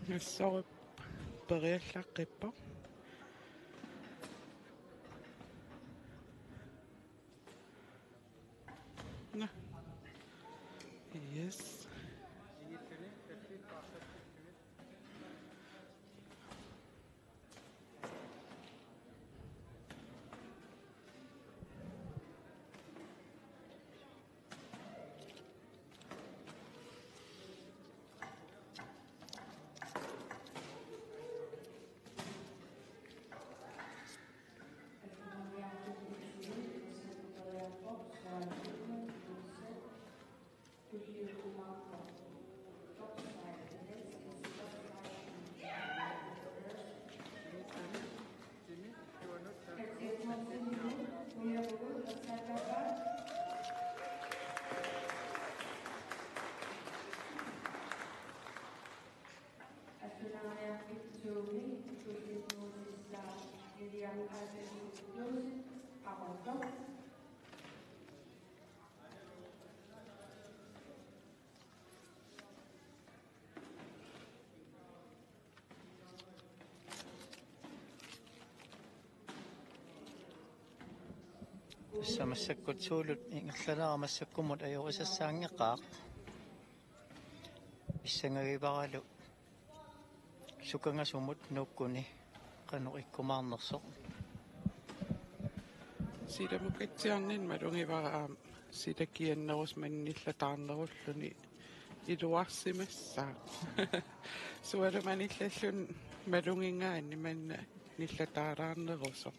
Ngassorip periallaqqippa. Na. Yes. Samassakkutsууlut ingerlalaramassakumut ajorisassaangeqqaaq issangagivaralu sukangasumut nuukkuni qanuqikkumaarnersoq Silamukatsiarnin malungivaraam silakiannerus mannillataarnerulluni iluarsimassaaq. Sualamanillallun malungingaani manna nillataaraarnerusoq.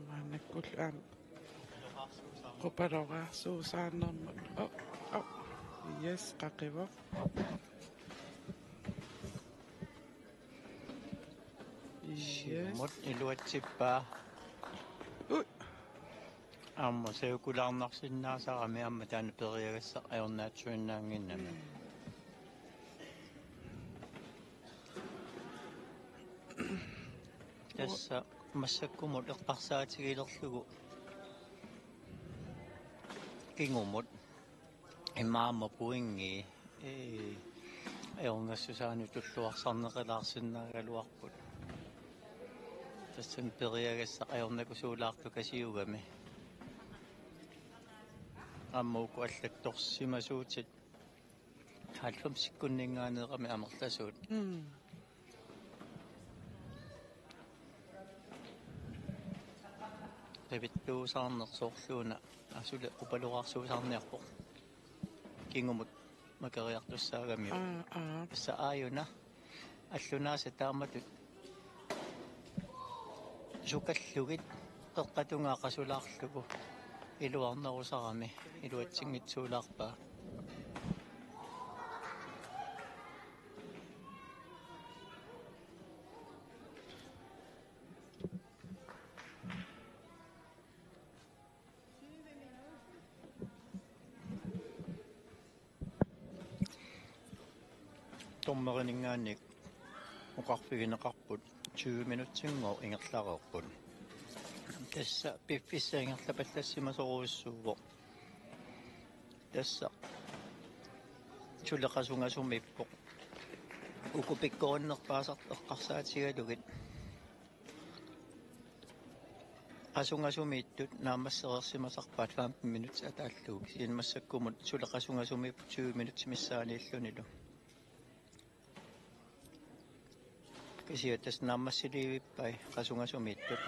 Manakkullaam qupaloraarsuusaarnermut. Yes, qaqiva. Yes. mut iluatsippaa amma seukularnarsinnaasarami amma taana periagassaq ajornaatsuinnaanginnama tassa massakkumut eqqarsaatigilerlugu kingumut immaamma puingi ajornassusaani tulluarsarneqalaarsinnaagaluarput tassan periagassaq ajornakusuulaartu kasiugami аммууку аллатторсимасууtit 90 секундингаанеэқами амерласуут тавиттуусаарнерсоорлууна асуле упалуарсуусаарниарпо кингумут макериартуссаагамиу исса ааюна аллунааса тааматут сукаллугит қеққатунгаа қасулаарлугу илуарнерусарами илуатсингитсуулаарпаа томмерингаанник уқарфигинеқарпут 20 минутсингоо ингерлареерпут тасса пиффиссаингерлапаллассимасоруиссууво тасса чулеқасунгасумиппоқ укупиккориннерпаасарт эққарсаатигалугит асунгасумииттут наамассереерсимасарпаат 15 минут атааллуг сиинмассаккумут чулеқасунгасумип 20 минут миссаанииллунилу кисиатас наамассиливиппай қасунгасумииттут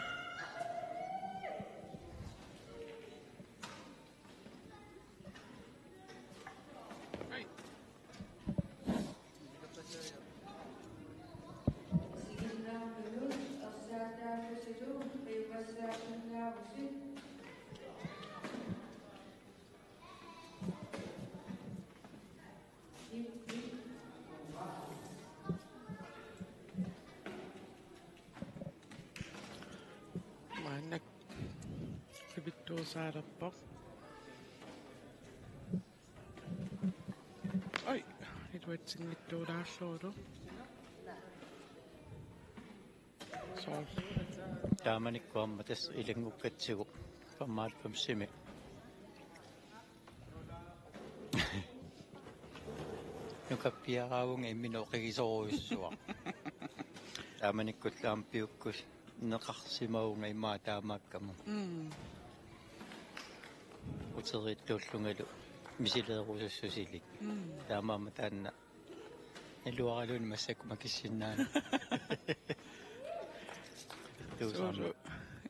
Manak kibittuusaarappa. Ai, iluatsingittuulaarluulu. Sorry. taamanikkuamma tas ilangukkatsigu pammaatpam simi нукаппиараавунга имминооқигисоруйссуа тааманиккуллаам пиуккус неқарсимаунга имаа таамааккама утериттууллунгалу мисилеерусуссусилик таамаама таанна илуаралуни массак макиссиннаана Suuru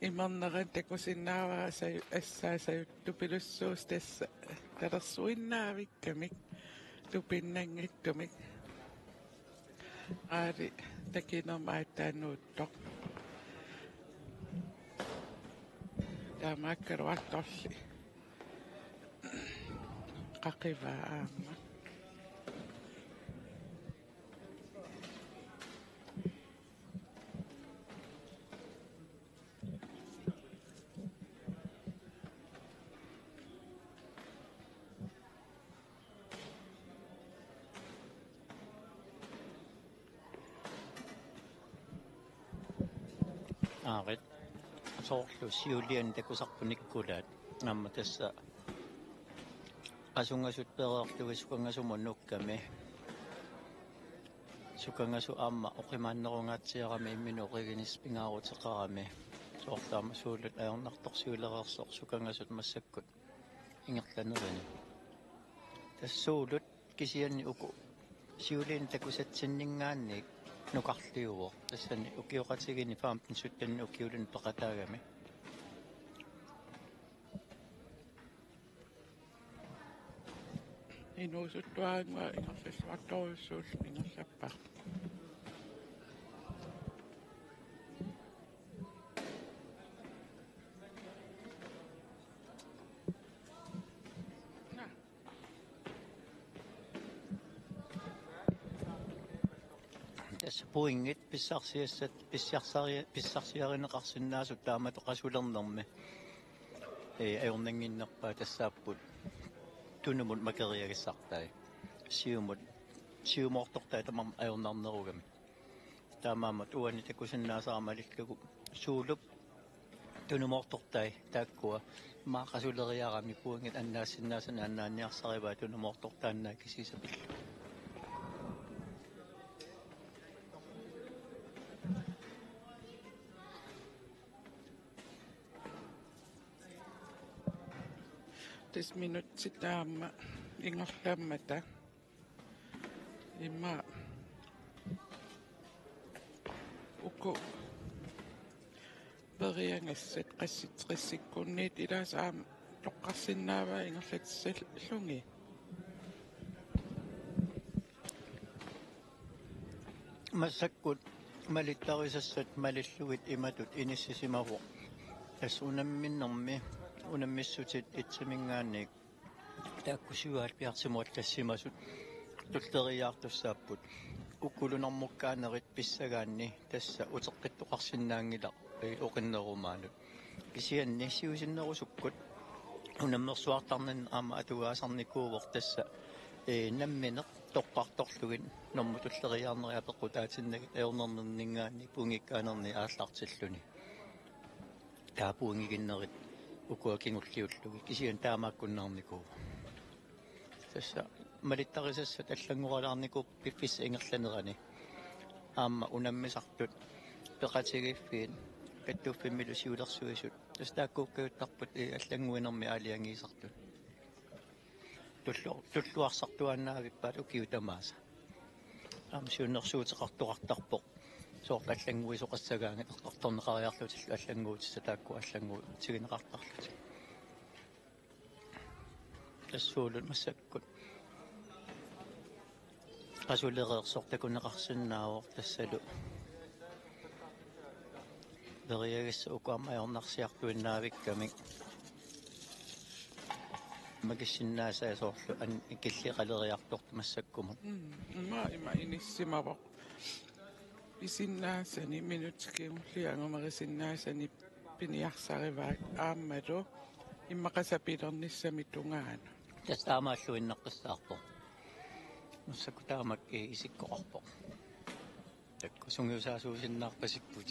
imanneran takusinnaavaa assaasayut tupillussuus tassa talersuinnaavikkamik tupinnangittumik aari takinermaattaanuuttoq taamaakkaruartorli qaqivaa aamma aarit soorlu siulian takusarpunikkulat naamma tassa asungasut pereertugi sukangasuma nukkami sukangasu aamma oqimaannerungaatsiarami imminoqiginis pingaaruteqarami soortaama suulut ajornartorsiulereersoq sukangasut massakkut ingerlanerani tassuulut kisianni uku siulin takusatsinningaannik nukarliuvo tassani ukioqatigini 15 suttanni ukiulun peqataagami inuusuttuaangua ingersalluartoruussuul ingerlappaq tässä puingit pissarsiassat pissarsiarineqarsinnaasut taamatoqasulernermi ajornanginnerpaa tassaapput tunumut makeriagissartai siumortortai tamam ajornarnerugami taamaamat uani takusinnaasaamalillugu suulup tunumortortai taakkua maaqasuleriarami puingit annaassinnaasan annaanniarsarivaa tunumortortaannaa kisisapillu minuutsi taamma ingerlammata imma uku periangassat qassitrissikkunniit ilaasaam toqqarsinnaava ingerlatsallungi massakkut malittarissassat malillugit imatut inissisimavo tassunamminnermi unammissutit itsimingaanik taakkusuaal piartimuat tassimasut tulleriaartussaapput ukkulunermukkaanerit pissagaanni tassa uteqqittoqarsinnaangila oqinnerumaanut kisianni siusinnerusukkut unammersuartarnan aama atugaasarnikuuvor tassa nammineq toqqartorlugin normu tulleriaarneriapeqqutaatinnagit ajornernerningaanni puungikkaanerni aallartilluni taapuungiginnerit ukuakingulliullugi kisian taamaakkunnaarnikuuva tassa malittarissassat аллангураалаарнику пиффис ингерланерани аама унаммисартут пеқатигиффиин каттуффиммилу сиулерсуисут тастааккууккаюттарпут аллангуинерми аалиангиисартут туллуарсартуаннаавиппаат укиутамааса аама сиуннерсуутеқартуқартарпоқ соорт аллангуисоқассагаангат эққарторнеқариарлутиллу аллангуутисса таакку аллангуу тигинеқартарлут тассуулут массаккут qasulereersortakuneqarsinnaavor tassalu veriagissa ukaama ajornarsiartuinnaavik makissinnaasaasoorlu an ikilliqaleriartort massakkumat ima inissimavoq pisinnaasani minuutskiungulliangumerisinnaasani piniarsarivaak aammalu immaqasapilernissamit tungaana tastaamaalluinneqqissaarpo массакутаамак исиккоқарпо такку сунгиусаасуусиннаарпасикпут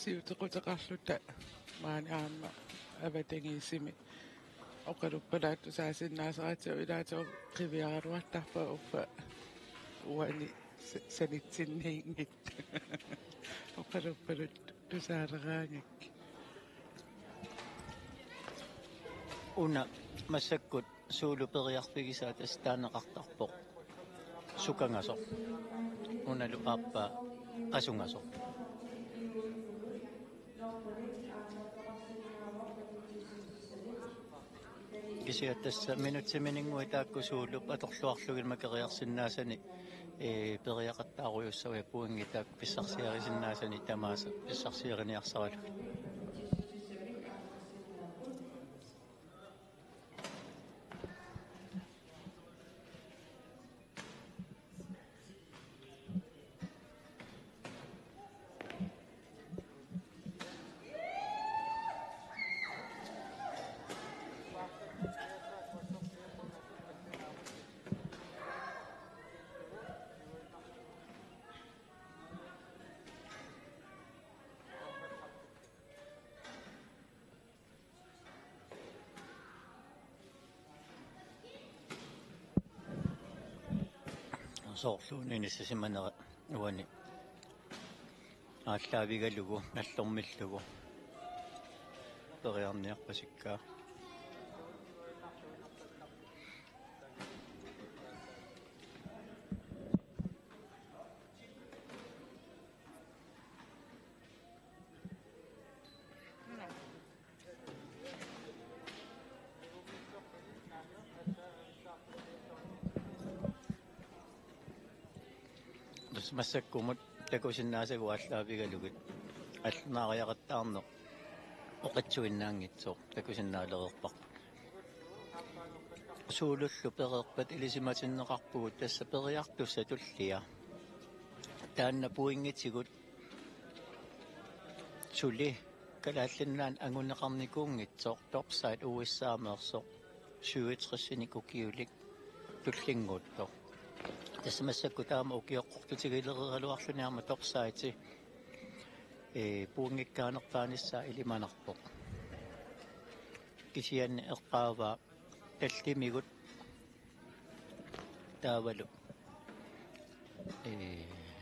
siutequtaqarluta maani aamma avatangiissimi oqaluppalaattu saasinnaaseraatsu ilaatoo qiviaruartarpa uffa uani sanitsinniingit oqaluppalut tusaaleraangak una massakkut suuluperiarpigisaat astaaneqartarpoq sukangasoq unalu aappa qasungasoq кисиаттасса минутсиминингуи тааккусуулуп аторлуарлугил макериарсиннаасани периақаттааруйуссавай пуинги таак писсарсиарисиннаасани тамааса писсарсиариниарсаралу соорлуuni ниссасиманера уани ааллаавигалугу наллормиллугу периарниарпасиккаа массаккумут такусиннаасагу ааллаавигалугит аллунаариақаттаарнеқ оқатсуиннаангитсоо такусиннаалерерпар суулуллу перерпат илисиматиннеқарпугут тасса периартусса туллиа таанна пуингитсигут сули калааллиннаан ангунеқарникуунгитсоо торсайт уиссаамеерсоо 67 кукиулик туллингуутто тасмассакку таама укиоққортутигилерералуарлуниарма торсаати пуунгиккаанерпааниссаа илиманарпоқ кисианни эққаава таллимигут таавалу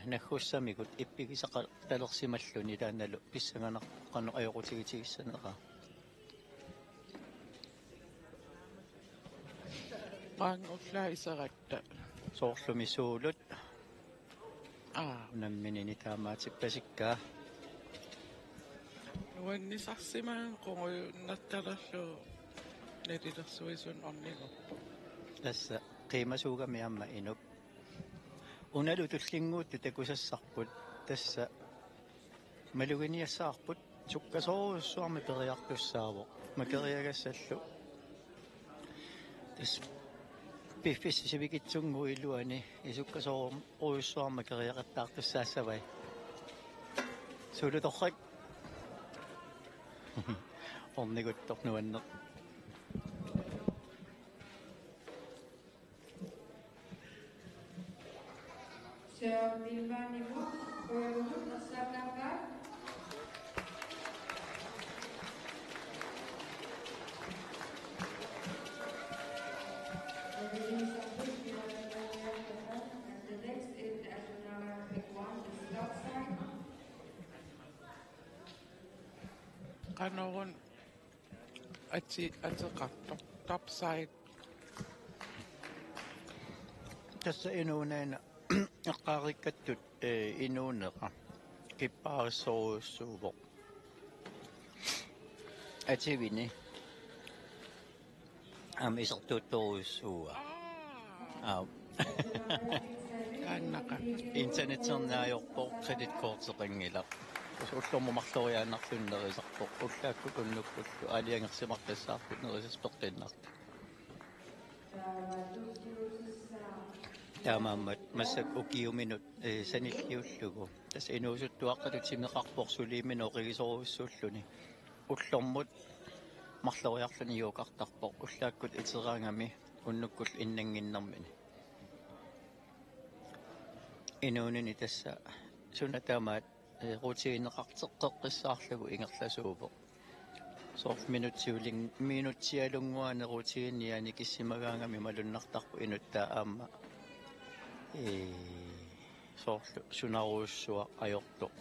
нахуссамигут иппигисақа талерсималлуни тааналу писсаганарпоққану ajorutigitigissанера qaangullaa isaratta соорлумисуулут унамминини таамаатиппасиккаа нуаннисарсимаан qunguйunnattalerlu nalilерsuisun ornigu тасса қимасуугами амма инуп уналу туллингуутtu такусассарпут тасса малугиниассаарпут суккасооруссуарми периартуссаавоқ макериагассаллу тас пиффиссисивикитсунгу илуани исуккасоорум уйуссуарма кериақаттаартуссаассавай сулуторрак орнигутторнуанне Sur Bilbao niveau, pour Sablava. The next is national pick one, the stop sign. qanorun ateqartoq topside тасса инуунаана эққаариккаттут инуунеqa киппаарissоруйуссуувоқ ативини исертуутторуйуссууа тааннаqa интернетсернаajorpoq кредиткоортеқангила уллормумарлориааннарлуннерисарпоq уллааккут уннуккуллу алиангерсимартассаарпут нерисаспертиннарта таамааммат массак укиуминут саниллиуллугу тас инуусуттуаққатут симеқарпор сулиимин оқигисоруйуссууллуни уллормут марлориарлуни юукартарпоq уллааккут итераангами уннуккул иннангиннэрмини инуунини тасса сунатаамаат routiineqarteqqeqqissaarlugu ingerlasuupo soorf minutsialunguane routiiniani kissimagaangami malunnartarpu inuttaa aamma soorlu sunaruussuaq ajortoq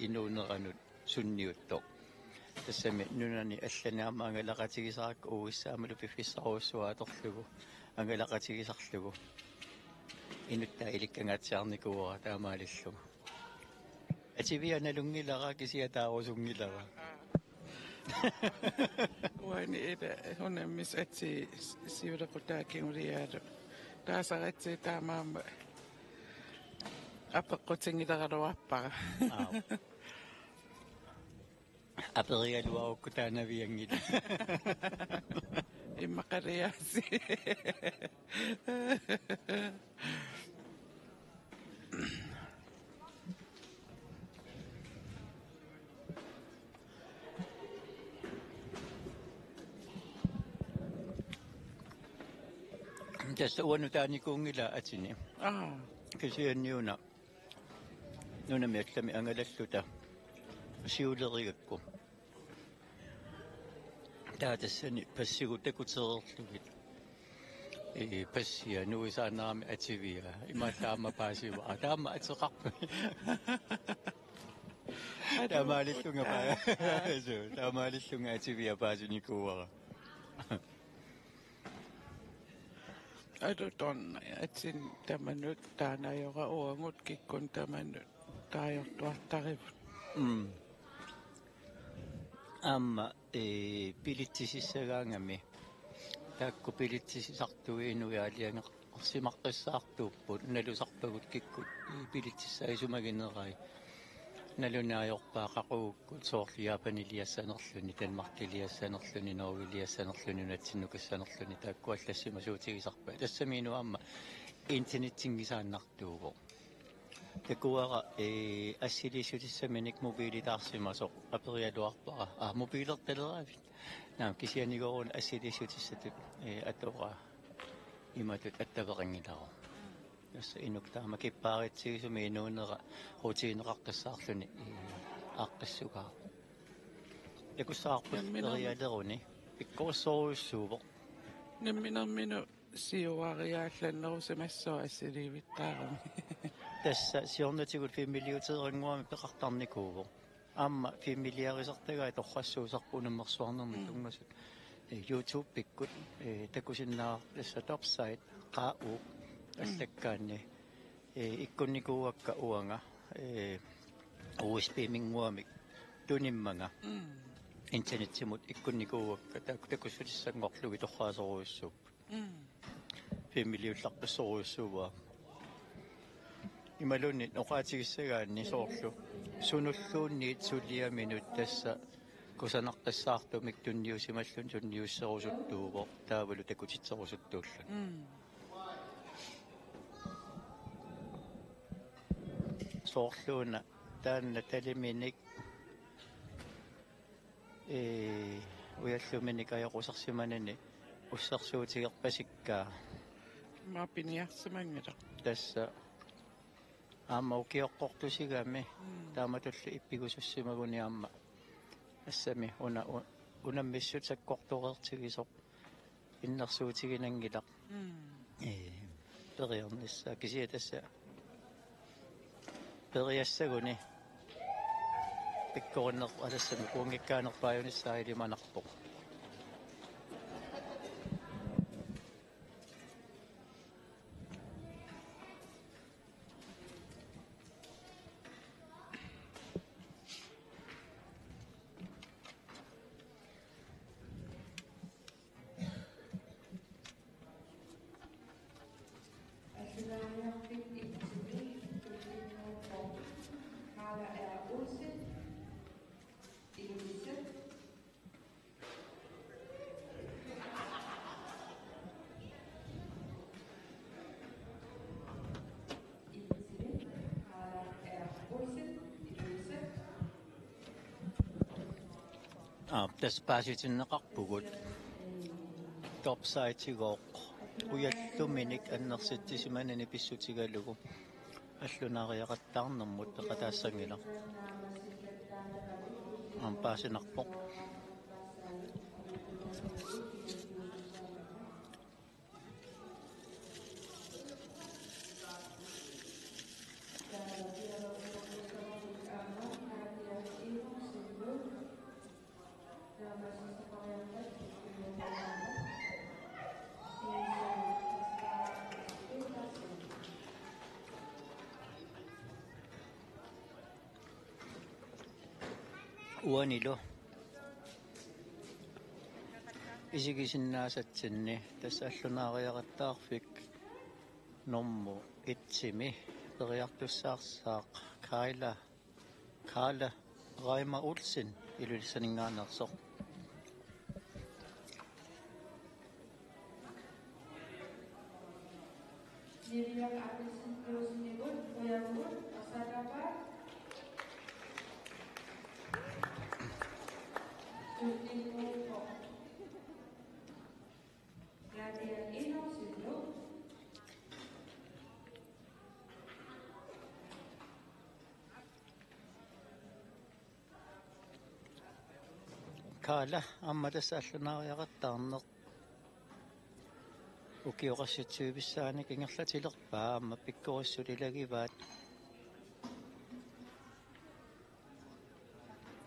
inuuneranut sunniuttoq тассами нунани алланиарма ангалақатигисарак уиссаамалу пиффиссаруuссуааторлугу ангалақатигисарлугу инутта иликкангаатсиарникууара таамаалиллугу ативианалунгилара кисиатаарусунгилара Uani ida hunammis atsi siulequtaakinguriaalu taasaqatsi taamaama апеққутингилераруарпара апериалуарукку таанавиангила иммақалиааси tässä uonutaanikuungila atini kisianniuna nuna miallami angalalluta siulerigakku taatassani passigutakutsererlugit passia nuisaanaarmi ativia imallaama paasiva taama ateqarpu taamaalillunga paa so taamaalillunga ativia paasinikuuara aduton atsin tamanut taanajora uangut kikkun tamanut taajortuartarivut amma pilitsisissagaangami taakku pilitsisisartuinuyaalianga simaqqissaartuupput nalusarpagut kikkut pilitsissaisumaginerai nalunaajorpaaqaquukkut soorli jaapaniliassanerluni tanmarkiliassanerluni norviliassanerluni natsinnukassaanerluni taakku allassima suutigisarpa tassamiinu amma internettingisaannartuugo takuara assilisuutissaminik mobiilitaarsimasoq aperialuarpara mobiilertaleravit naam kisianigorun assilisuutissatut atora imatut attaveqangilaru Jos inuktaama kippaaritsigusumi inuunera rutiineqaqqissaarluni aaqqissugaa. Yakussaarput pikkorussoruussuuvoq. Nimminerminu siuariaallannerusimassua assiliivittaarami. Tässä siornutigut familiuteeringuami peqartarnikuuvoq. Aamma familiarisertagaa torrassuusarpunummersuarnermi tungasut. YouTube pikkut takusinnaar tässä topsite qaa'u allakkaanni ikkunnikuuakka uanga USB minguamik tunimmanga internetsimut ikkunnikuuakka takussutissanngorlugi torraasoruussuup familiullarpassoruussuuvaa imalunni noqaatigissagaanni soorlu sunulluunniit suliaminut tassa kusanaqqissaartumik tunniusimallun tunniusserusuttuuvo taavalu takutitserusuttuullu soorluuna taanna taliminik uyalluminik ajaqusarsimanani ussarsuutigerpasikkaa maapiniarsimangila tässä aamma ukioqqortusigami taamatullu ippigusussimagunni aamma assami unammissut sakkortoreertigisoq innersuutiginangilaq periernissa kisia tässä periassaguni pikkorunner alassami kuungikkaanerpaajunissаа ilimanarpoq tässä pääsitinneqarpugut topsite-sigooq uyalluminik annersittissimanani pissutigalugu аллунаариақаттаарнэрмут пеқатаассангила ампаасинарпоқ уанилу исигисиннаасатсинни тасса аллунаариақаттаарфик норму итсими периартуссаарсаақ Кала Райма Улсен илулиссанингаанерсоқ Nilüfer Abelsin Rosenegul, Boyavur, Asadabad. Sudningul, Gladian Ino, Sudlo. Kala amma tassa allunaariaqattaarneq ukiuqassutsuupissaani kingerlatilerpaa amma pikkorissulilagivaat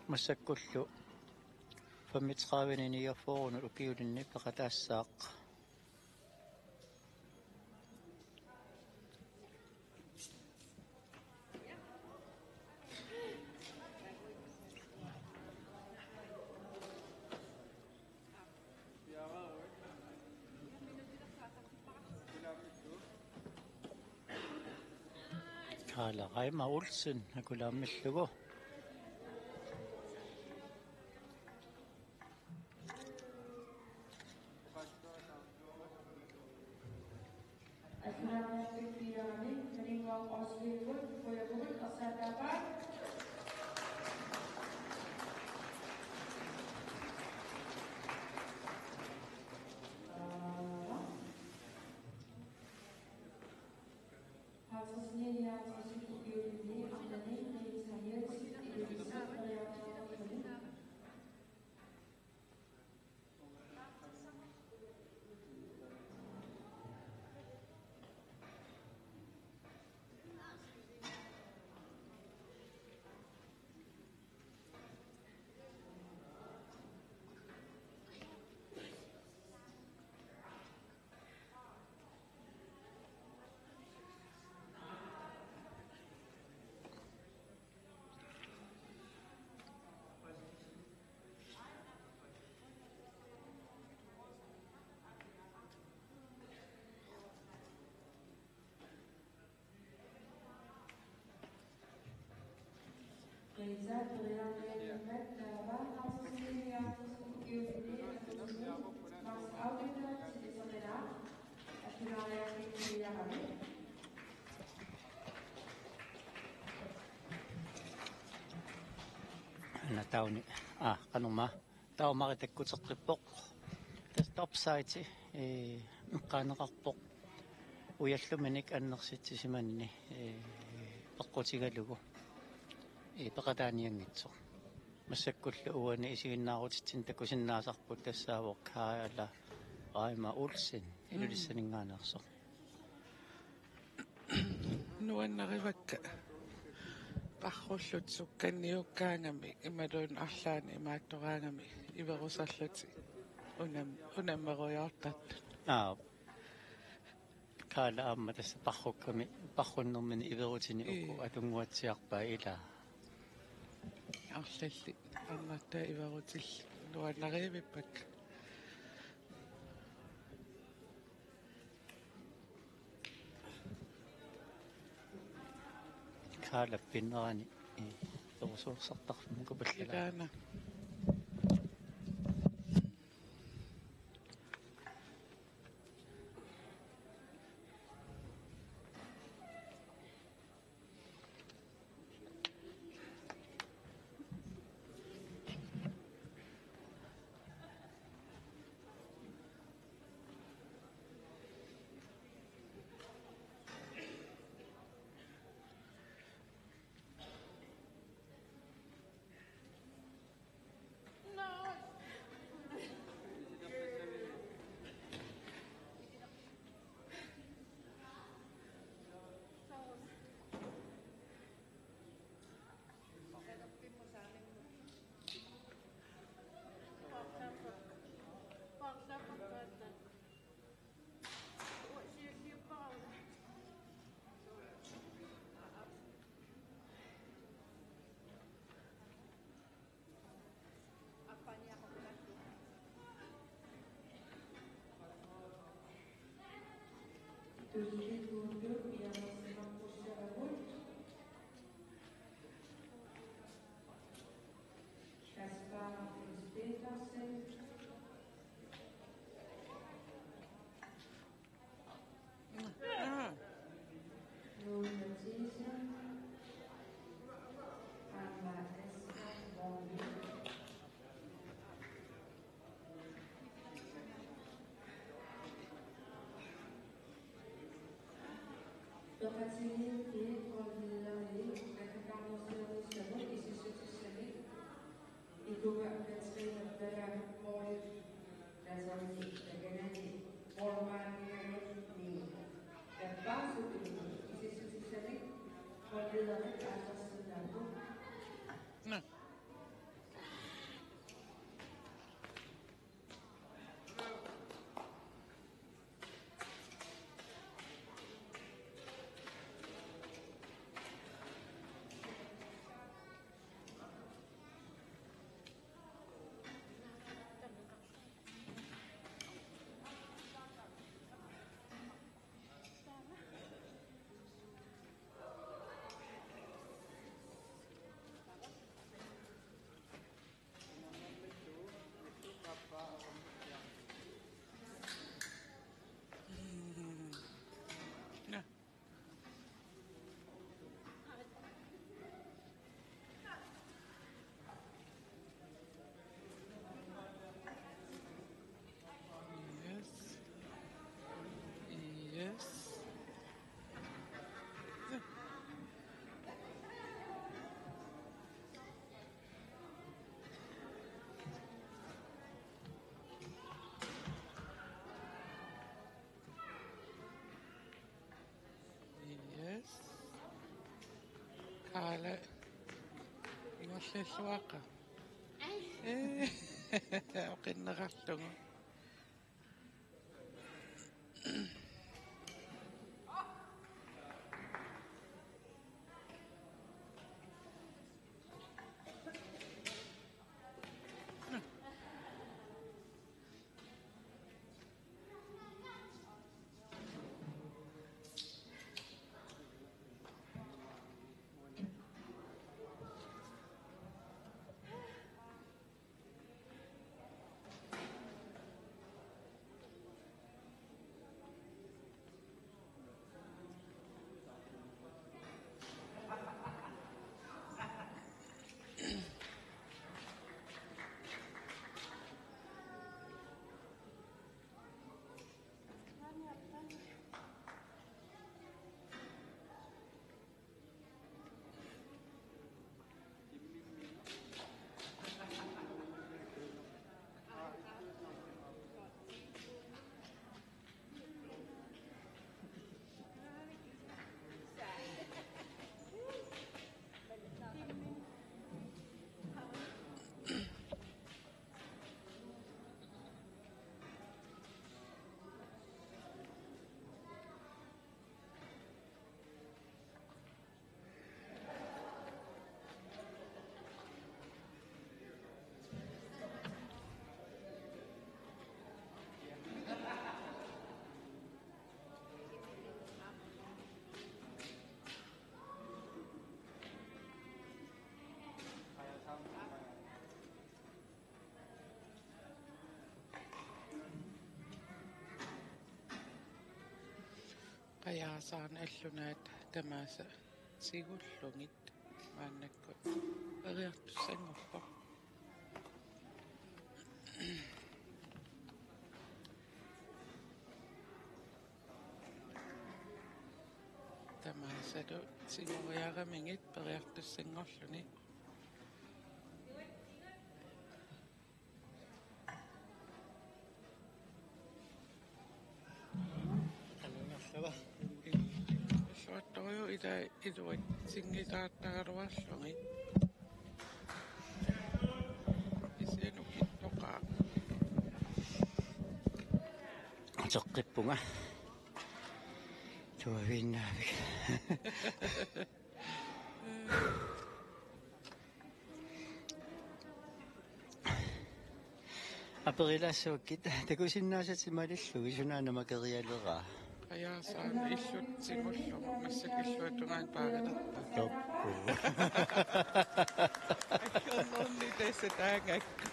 массаккуллу 35 иниафоорну укиулинни пеқатаассаақ Kala Raiма Ulsen akulaamillugu tauni kanuma taumaritakkuteqqippoq tas topsaiti qaanеqarpoq uyalluminik annersitsimanni peqqutigalugu peqataaniangitsoq массаккуллу уани исигиннаарутитсин таккусиннаасарпут тассаавоқ Кала Райма Улсен илулиссанингаанерсоқ нуаннаривакка парруллут сукканниуккаангами ималуун арлаани имааттораангами иверусарлути унаммеруйаартат Kala amma tassa parrukkami parrunnermini iverutini uku atungguatsiarpaa ila арлалли аннатта иверутил нуаннаривиппак Kala pinnerani перусуурсартарфимуку паллала илаана Tusitunjuk yang semampu serabut. Kasparov Petersen. Ah, Louis Mathisen. Anna Esther Bombi. Dokatsini di Kondilari, Rekatamo Service Level, Institute Semi, Ikuga Vetzvena Vera Moy, Razoni, Regeneti, Mormani, Ni, Erbasu Institute Semi, Kondilari, Atas Sendabu, no. No. Yes. Yes. Yes. Kala. Ingollesuaqa. Oqinneqarlugu. Qayaasaan allunaat tamaasa sigullungit maannakkut eriartussangorpo tamaasatu sigoriaramingit periartussangorluni Suattoju ida iduat singitaartagaruarlungit isianukit toqaa Toqqippunga. Tuavinnaavik. Aperilassuukkit takusinnaasatimalillugi sunaanamakerialeraa. Qajaasaan illutsingulluma massakilluatungaan paaqalerpa. Toppu. Akkiornerni tassataangakku.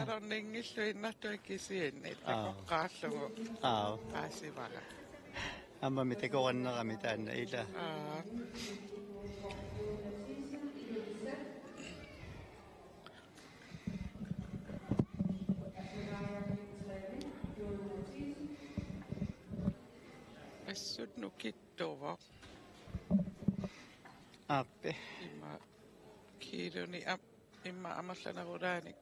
Arorningilluinnartuakisiinni takoqqaarlugu paasivaga. Amma mitakorannerami taanna ila. Assut nukittuva Appe. imma kiiluni imma amallanarulaanik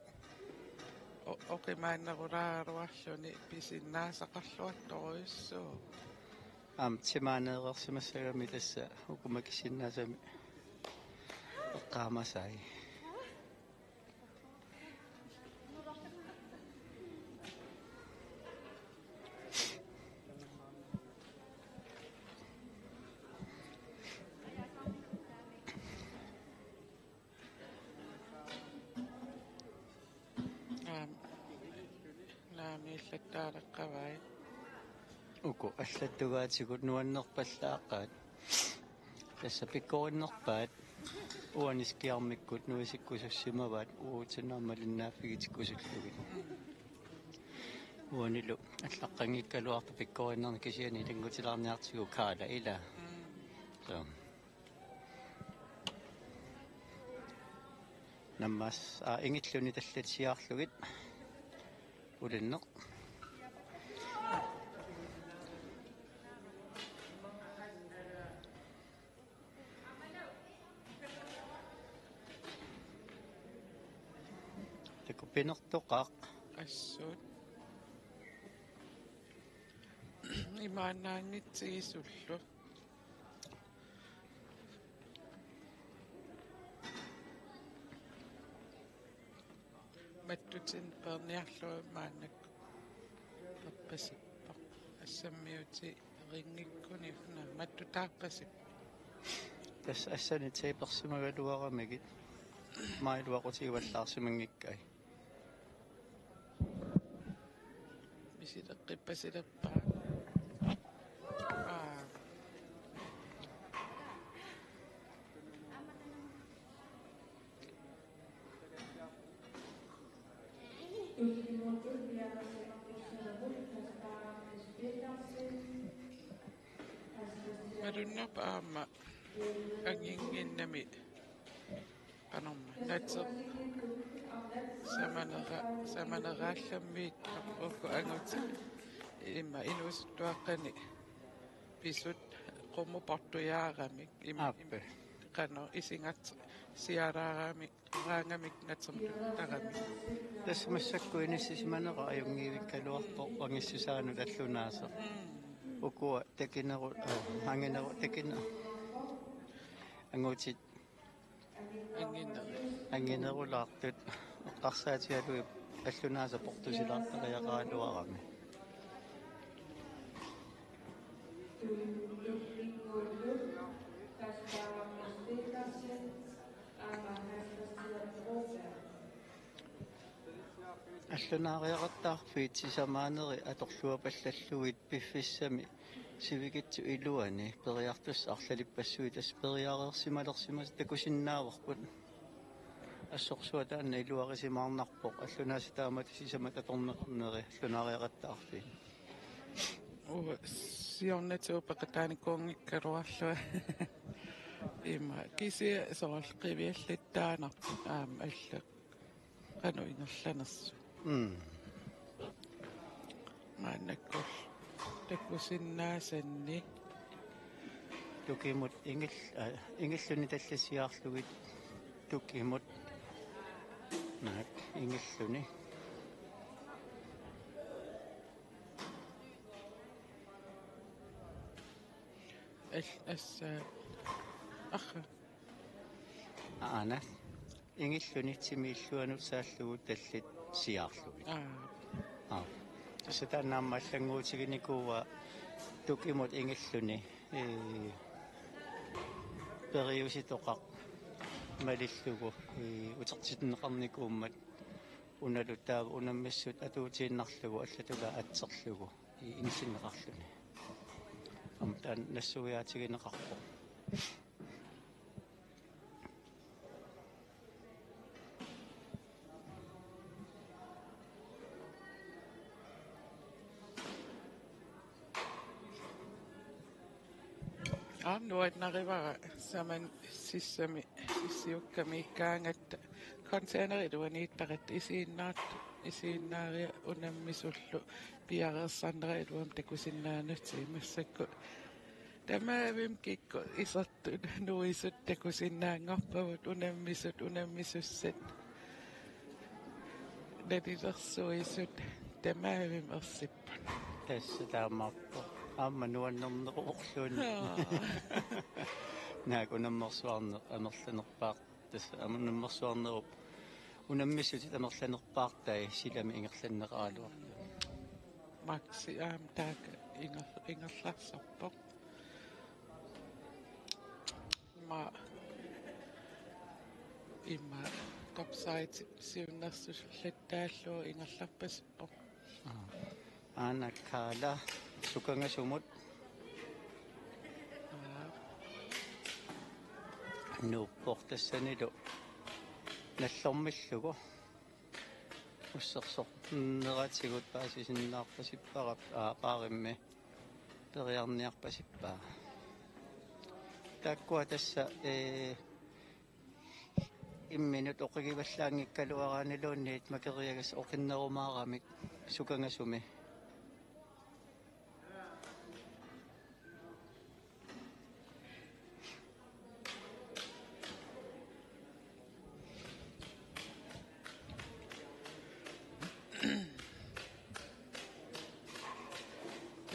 oqimaannarulaaruarluni pisinnaasaqarluattoruissuu. Timaaneerersimassagami tassa ukumakisinnaasami eqqaamasai. Naamiillattaaleqqavai Uku аллаттугаатигут нуаннерпаллааққаат тасса пиккориннерпаат уанискиармиккут нуисиккусуссимаваат уутиннаамалиннааффигитиккусуллугит уанилу аллаққангиккалуарпа пиккориннерни кисиани тангутилаарниартигу каала ила so наммас ингиллуни таллатсиаарлугит улиннеқ такупинертоқақ assut imaannaangitsigisullu mattutin perniarluu maannakku perpasippoq assammiuti ringikkuni una mattutaarpasip тасса ассани тейперсимагалуарамигит маилуақутигуаллаарсимангиккай misileqqipasileppaa marunnarpa aamma anginginnami qanorma natseq samaneraалламмиит укку ангути имма инуусуттуаққани писут qummuportuyaaramik Appe. qano isingат siaraaramik raangamik natsertuttarami тасса массаккуиниссисиманера аюнгиивиккалуарпо вангиссусаану таллунаасе укуа такинеру ангинеру такина ангутит ангинерулаартут эққарсаатиалуи аллунааса портусилаартариақаалуарами аллунаариақартаарфиит сисамаанери аторлуапаллаллуит пиффиссами сивигитсу илуани периартус арлалиппассуит ас периареерсималерсимас такусиннааварпут ассорсуа таанна илуарисимаарнарпоқ аллунааси таамат сисамат аторнернери аллунаариақартаарфи сиорнатуупеқатааникуунгиккалуарлуа имма киси соралқивиаллиттаанарпу алла qanu inerlanersu maannakkull takkusinnaasanni tukimut ingilluni tallasiaarlugit tukimut naak ingilluni assa akha aana ingillunitsimiilluanut saallugut tallit siaarlugit тассатаанааммаллангуутигиникууа тукимут ингиллуни периуситоқақ малиллугу утертитнеқарникууммат unalutaa unammassut atuutiinnarlugu allatuga atserlugu insinneqarluni amtaan nassugiaatigineqarpo nuatnarivara saman sissami issiukkamiikkaangatta containerit isiinnaaria unammisullu piareersaneriluam takusinnaanutsi massakku tamaavim kikku isertu nuisut takusinnaanngorpavut unammissussat nalilersuisut tamaavim ersippa tässä taamappo amma nuannerneqorluun naakunammersuarne amerlanerpaaq tassa amernersuarnerup unammissutit amerlanerpaartai silami ingerlanneqaaluar maksi taaka ingerlarsarpoq ma imma topside siunnersullattaallu ingerlarpasippoq anakkaala sukangasumut nuupportassanilu nallormillugu ussersoq neratigut paasisinnaarpasipparap aapaarimmi periarniarpasippaa taakkua tassa imminut oqigivallaangikkaluaraaniluunniit makeriagas oqinnerumaaramik sukangasumi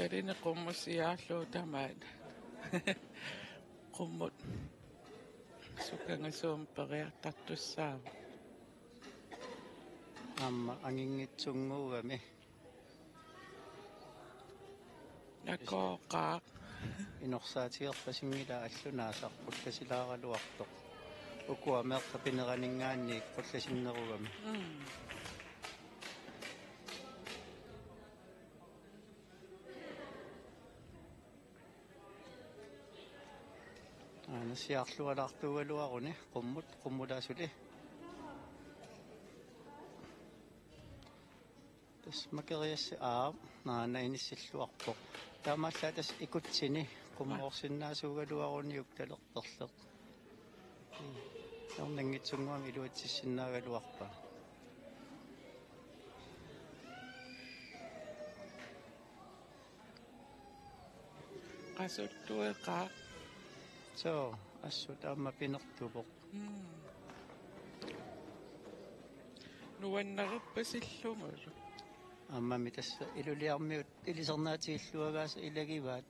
Tarine qummusiaallu tamaat qummut sukangasuum periartartussaava amma anginngitsunguugami nakooqaaq inorsaatigerpasingila allunaasarput kasilaaraluartoq ukuameerta pineraninggaanniik qullasinnerugami nasiarlualaartugaluaruni qummulaasuli tas makeriassa naana inissalluarpoq taamaallaa tas ikutsini qummoorsinnaasuugaluaruniuk talerperleq ornangitsunguam iluatissinnaagaluarpa qasuttueqaaq so assut amma pinertupoq nuannerippasillumulu ammami tassa iluliarmiut ilisernaatiilluagaasa ilagivaat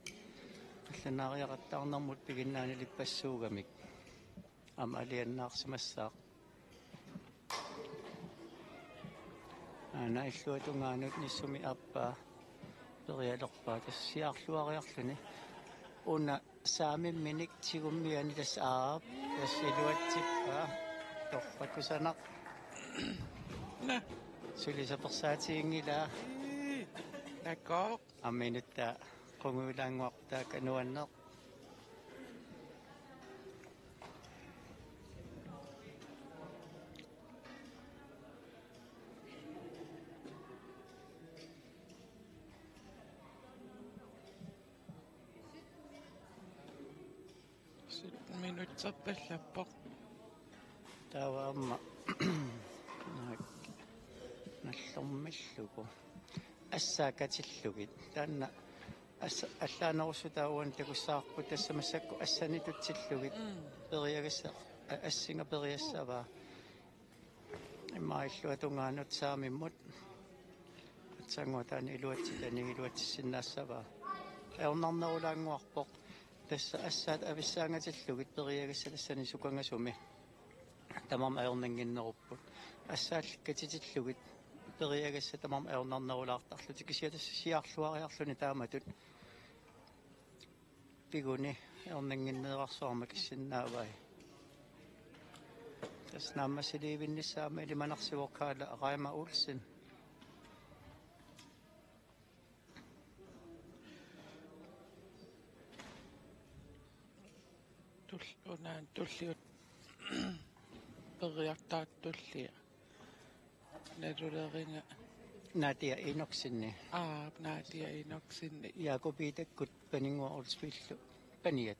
алланариақаттаарнэрмут пигиннаанилиппассуугамик ама алианнаарсимассаақ анаиллуатунгаанут ниссуми аппаа периалерпаа тассиаарлуариарлуни уна саамимминик тигуммиани тасс аап тассилуатсиппаа торфакусанақ на сулисаперсаатиингила накоо амминутта qunguulaanguartaa kanuanneq minutserpallappoq taavaamma nallormillugu ассаакатиллугит таанна аллааnerussuutaauan takussaarpu тассамассакку ассанитутсиллугит периагасса ассинга периассаваа имаиллуатунгаанут саамиммут атсангуатаани илуатситани илуатсиннаассаваа эорнарнерулаангуарпоқ тасса ассаат ависсаангатиллугит периагасса тассани сукангасуми тамам аернангиннеруппут ассаалликкатитиллугит периагасса тамам аернарнерулаартарлути кисиатасса сиаарлуариарлуни тааматут пигуни аернангиннеэрарсуарма киссиннаавай tässä nammassa liivinnissä on meidän manaksivuokkailla Raima Olsen. Unaan tulliut periaatteet tullia. Ne tuleringa. Nadia Inoksinne. Nadia Inoksinne. Jakobiitekut peningua olspillu peniet.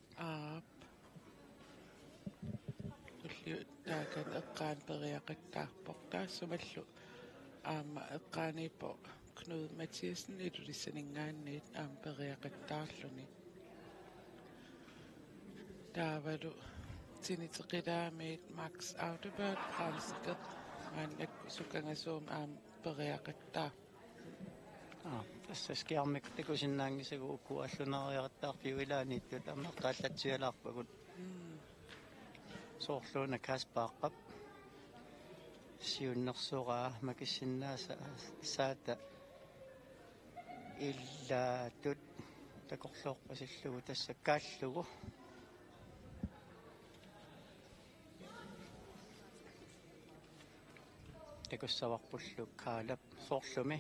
Tulliut taakan eqqaan periaqattaarpoq taassumallu eqqaaniipo Knud Mathiasen ilulissaningaanniit periaqattaarluni. Taavalu tiniteqilaamiit Max Autobahn qaansiqeq aannak sukangasuum periaqattaa. Tässä skiammik tekusinnaangisagu ukkuallunariaqattaarpiuilaaniittut ammeqqaallatsialaarpagut. Soorluuna kaspaaqap. Siunnersuraa makissinnaasa saata illaatut takorluorpasillugu tassa kaallugu. Takussavarpullu kaalap soorlumi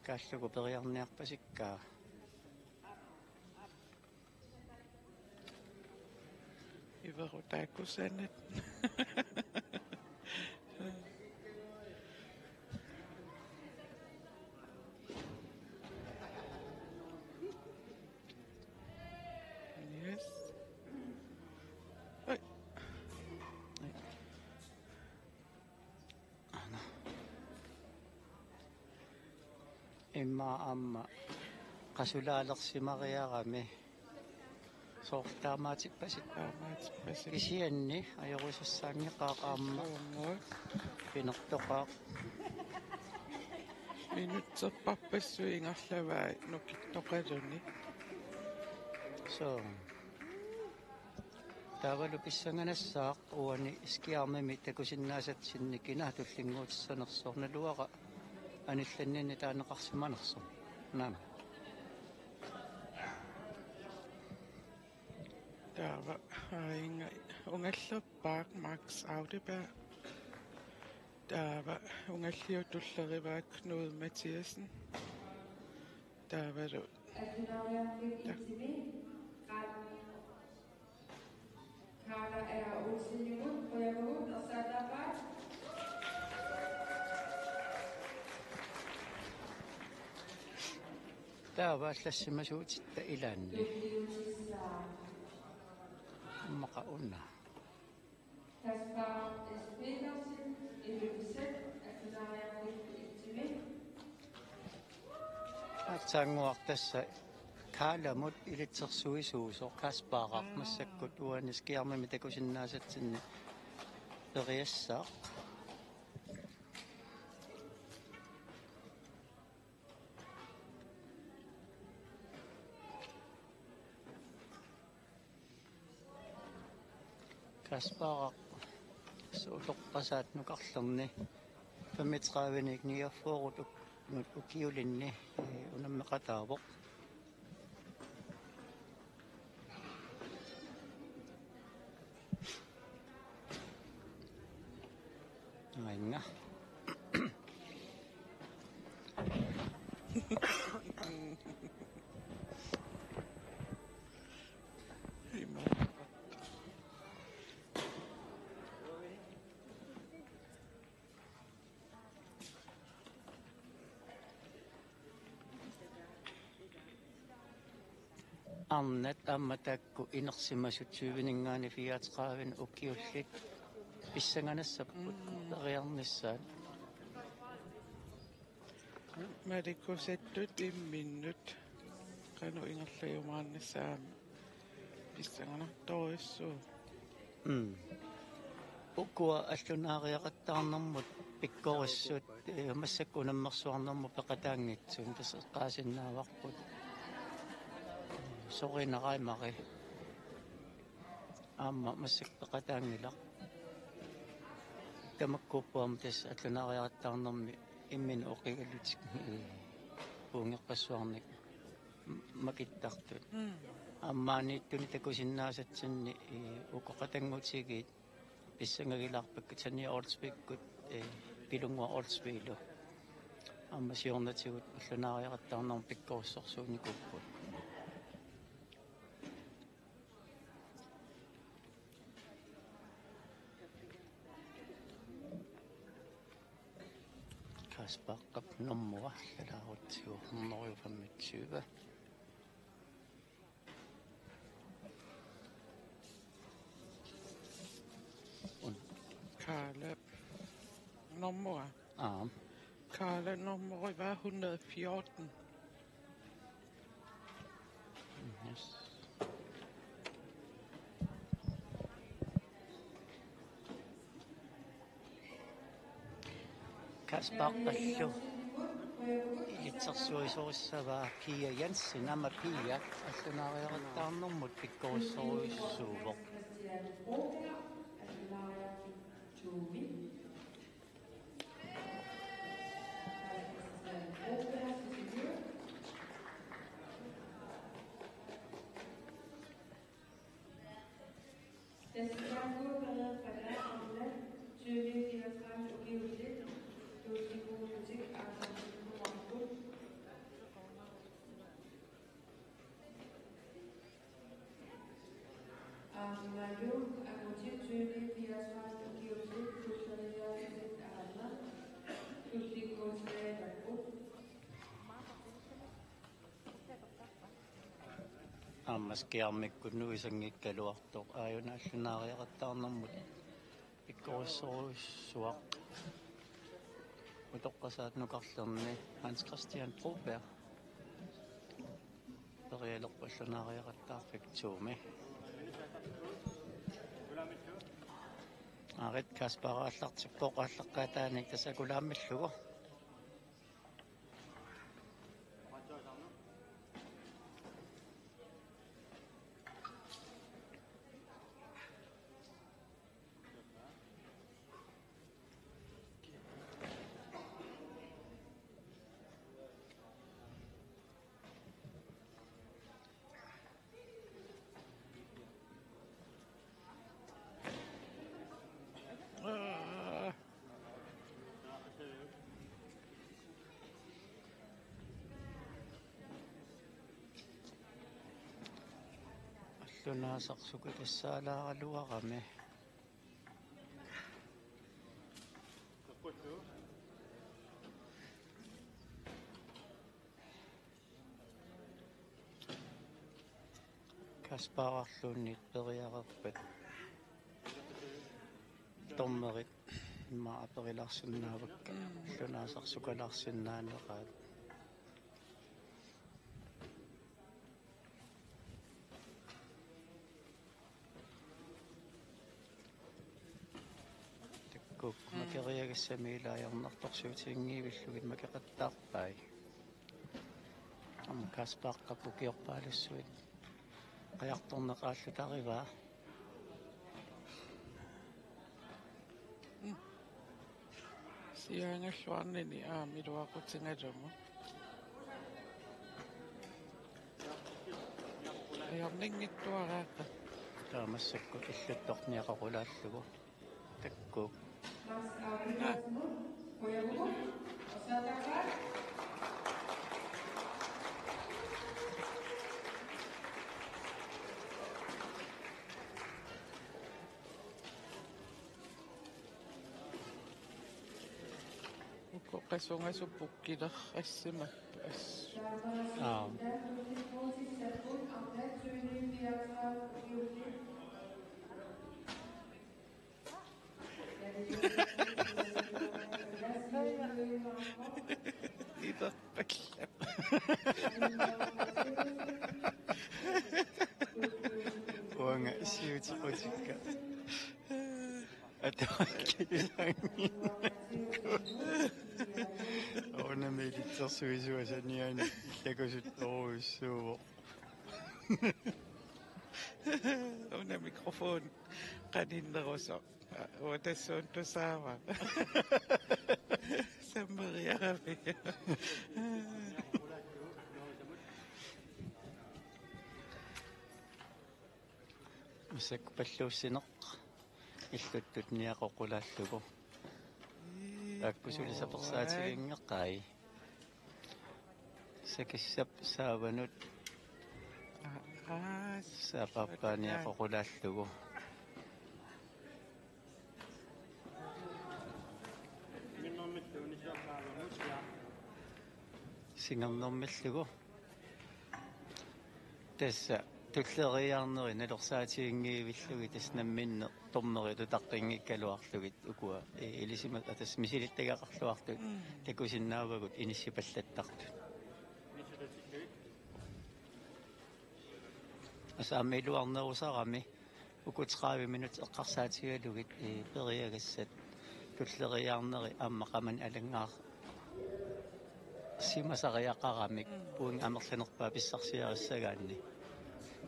kaallugu periarniarpasikkaa. Iveru taikusanat. Yes. Oi. Imma amma qasulaalersimariarami soortaamaatippasit kisianni ajorusassaangiqaaqaamma pinertoqaaq Minutserparpassui ingarlavaa nukittoqaluni. so taavalu pissanganassaaq uani iskiarmimi takusinnaasatsinnikina tullinguutissanersornaluaqa anillanninni taaneqarsimanerso naam Taava inga ungallerpaaq Max Autobahn. Taava ungalliutullerivaak Knud Mathiasen. Taavalu Carla er Olsen imod, og jeg går ud og sætter bare. taavaallassimassuutitta ilaanni maqaunna Kaspar S. Petersen, EBZ, Aktionariat Activate. atsaanguartassa kaalamut ilitsersuisuusor kaspaaqaq massakkut uaniskiarmimi takusinnaasatsinni periassaaq kaspaaqaq suuloqqasaat nukarlerni pamitsqaavinik niaffuorut ukiulinni unammeqataavoq ainga arnat ammatakku inersimasutsuuviningaani fiaatqaavin ukiullik pissanganassapput periarnissaat Malikusettut imminnut kanu ingerlajumaarnissaama pissanganartoruissuu. ukkua allunaariaqattaarnermut pikkorissut massakku unammersuarnermu peqataangitsuun tasseqqaasinnaavaqput soqinaqaimaqi aamma massakpeqataangilaq tamakkuuppuam tas allunaariaqattaarnermi immin oqigallutik puungeqqassuarnik makittartut аммаанииттуни такусиннаасатсинни укоқатангутигиит писсангагилаарпакку тани ордспиккут пилунгуа ордспилу аммасиорнатигут уллунаариақаттаарнарм пиккоруссорсууникуппут каспаққап номмуа лалаарутсиу норюфаммитсуга Karla nummer. Karla nummer var 114. Yes. Kaspaqallu ilitsersuisuussavaa Pia Jensen ama Pia аллунариақаттаарнэрмут пиккорусsoruissuuvoq аммаскиармиккут нуисангиккалуартоq ааюна аллунариақаттаарнэрмут пиккорусsoruissuaq утоққасаат нукарлерни Hans Christian Broberg периалерпу аллунариақаттаарфик арит каспарааллартиппоқ ааллаққатааник тасакулааммиллуго аллунаасарсуку тассаалааралуарами каспарарлуунниит периарерпат томмерит имма апериларсиннаавакка аллунаасарсукаларсиннаанеқаат макериагассамилаajornartorsuutiingiivillugit макеқаттаарпай ам каспааққапу киорпаалуссуит қаярторнеқааллутариваа сиангаллуарнини аамилуақутингалугу аярнингиттуарааққа таамассакку иллутторниақарулааллугу таккук qasungasuppukkiler assima as iderpallap уанга сиутиқутикка атааккисанги орнамилитсерсуисуасаниани иллагусутторуиссуувоқ una mikrofon qaninneruso utassuun tusaava sammeriarami усак паллууссинеқ иллуттутниақоқулааллугу аккусулисаперсаатигингеққай сакиссап сааванут саапаппааниақоқулааллугу сингернэрмиллугу тасса туллериаарнери налорсаатигингиивиллуги таснамминне тормерилу таққингиккалуарлугит укуа илисима атас мисилиттагақарлуартут такусиннаавагут иниссипаллаттартут асаамилуарнерусарами укутеқави минут эққарсаатигалугит периагассат туллериаарнери ааммақаман алангаар симасариақарамик пуун амерланерпаа писсарсиариссагаанни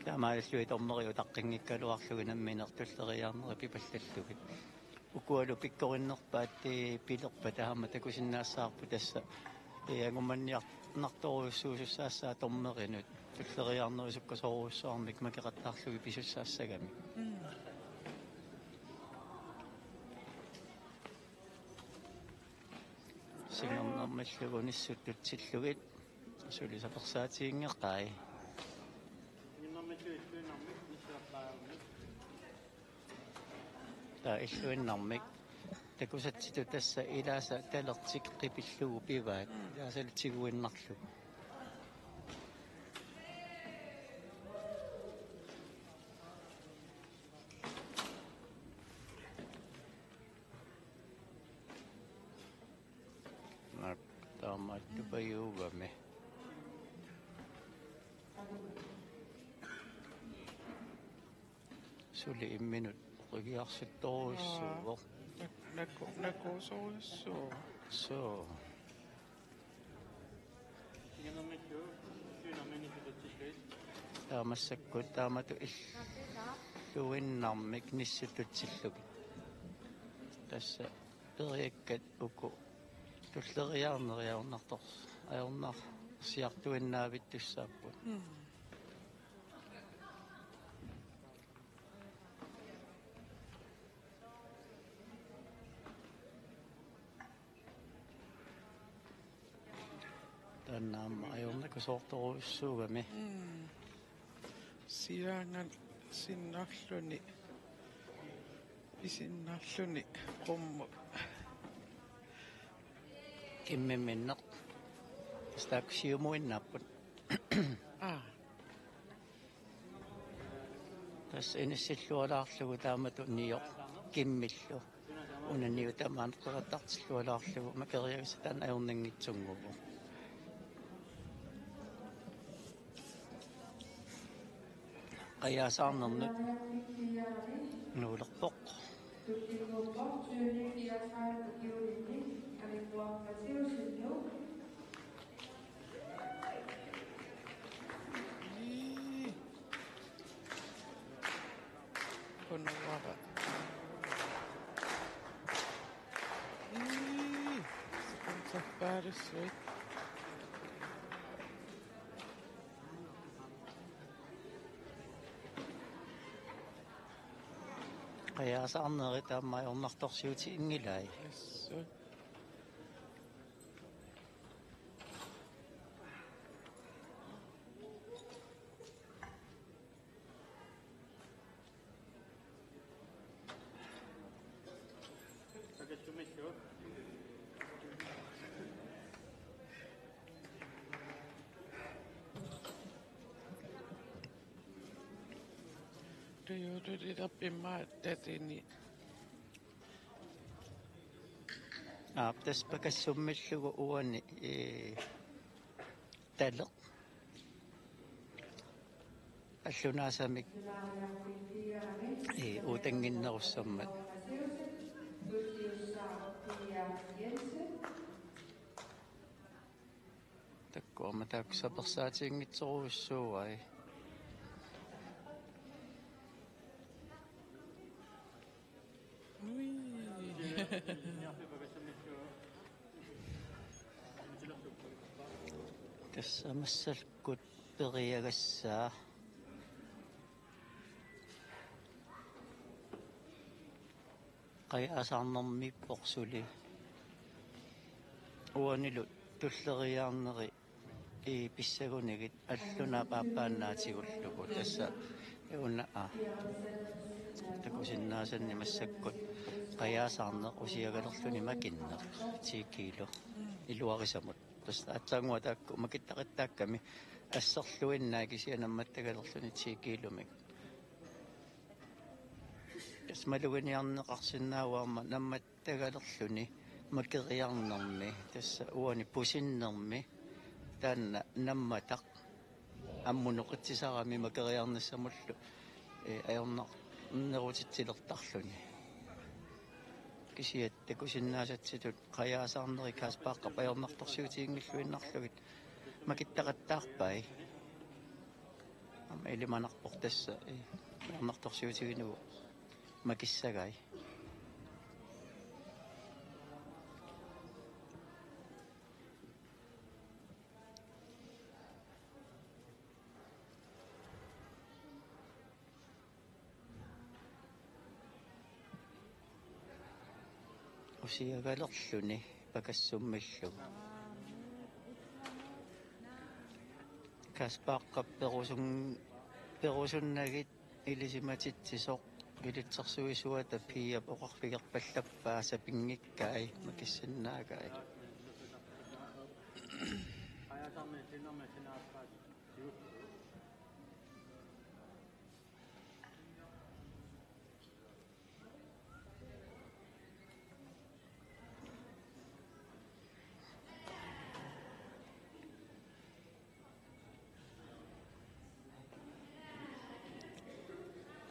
таамааллуи тормериу таққингиккалуарлуги намминертуллериаарнери пипаллаллугит укуалу пиккориннерпаат пилерпа таама такусиннаассаарпу тасса агуманниарторуссуусуссаассаа тормеринут туллериаарнери суккасоруссуармик макеқаттаарлуги писуссаассагами сингернэрмаллугу ниссуттутсиллугит сулисаперсаатигингеққай иллуиннармик такусатситу тасса илааса талертик қипиллугу пиваат илаасалутсигуиннарлугу таамааттупаюугами сули имминут qigиарсутторуйссуувор накосоруссуу со таамассаккут таамату иллуиннармик ниссутутсиллуги тасса периаккат уку туллериаарнериарнартор аернар сиартуиннаавиттуссааппут танаама аернак соорторуссуугами сиаанган синнарлуни исиннарлуни qummu киммиминнеқ стаксиумуиннааппут тас иниссиллуалаарлугу таамату нио киммиллу унаниу тамаанеққараттартиллуалаарлугу макериагса таан аернангитсунгугу qajaasaarnernu nuulerpoq Konawara. Unser Badesweg. qajaasaarneri taammaajornartorsiuti ingilai Yes. Du gjorde det upp i matet in i taspakassummallugu uani taleq аллунааsamik утангиннерусsammat таккуама тааксаперсаатингитсоруйссууай тассамассалкут периагассаа qayaasarnermi porsuli uanilu tulleriarneri pissagunigit alluna paappaannaatигуллугу тасса уна такусиннаасанни массаккут qayaasarneq usiagalерluni makinneq 10 kilo илуарисамут тас атсаангуа таакку макиттақиттаакками ассерлуиннаа кисианамматтагалерлүни 10 киломик смалугиниарнеқарсиннаауарма намматтагалерлүни макериарнерми тасса уани пусиннерми таанна намматақ аммунеқитсисарами макериарнассамуллу аернақ нерутитсилертарлүни кисиат такусиннаасатситут qayaasarneri кааспааққа паернарторсиутиингиллуиннарлугит макиттақаттаарпай ама илиманарпор тасса паернарторсиутигинугу макиссагай усиагалерлүни пакассуммиллу каспааққапперусуннагит илисиматитсисоқ илитсерсуисуата пиап оқарфигерпаллаппаа сапингиккай макиссиннаагай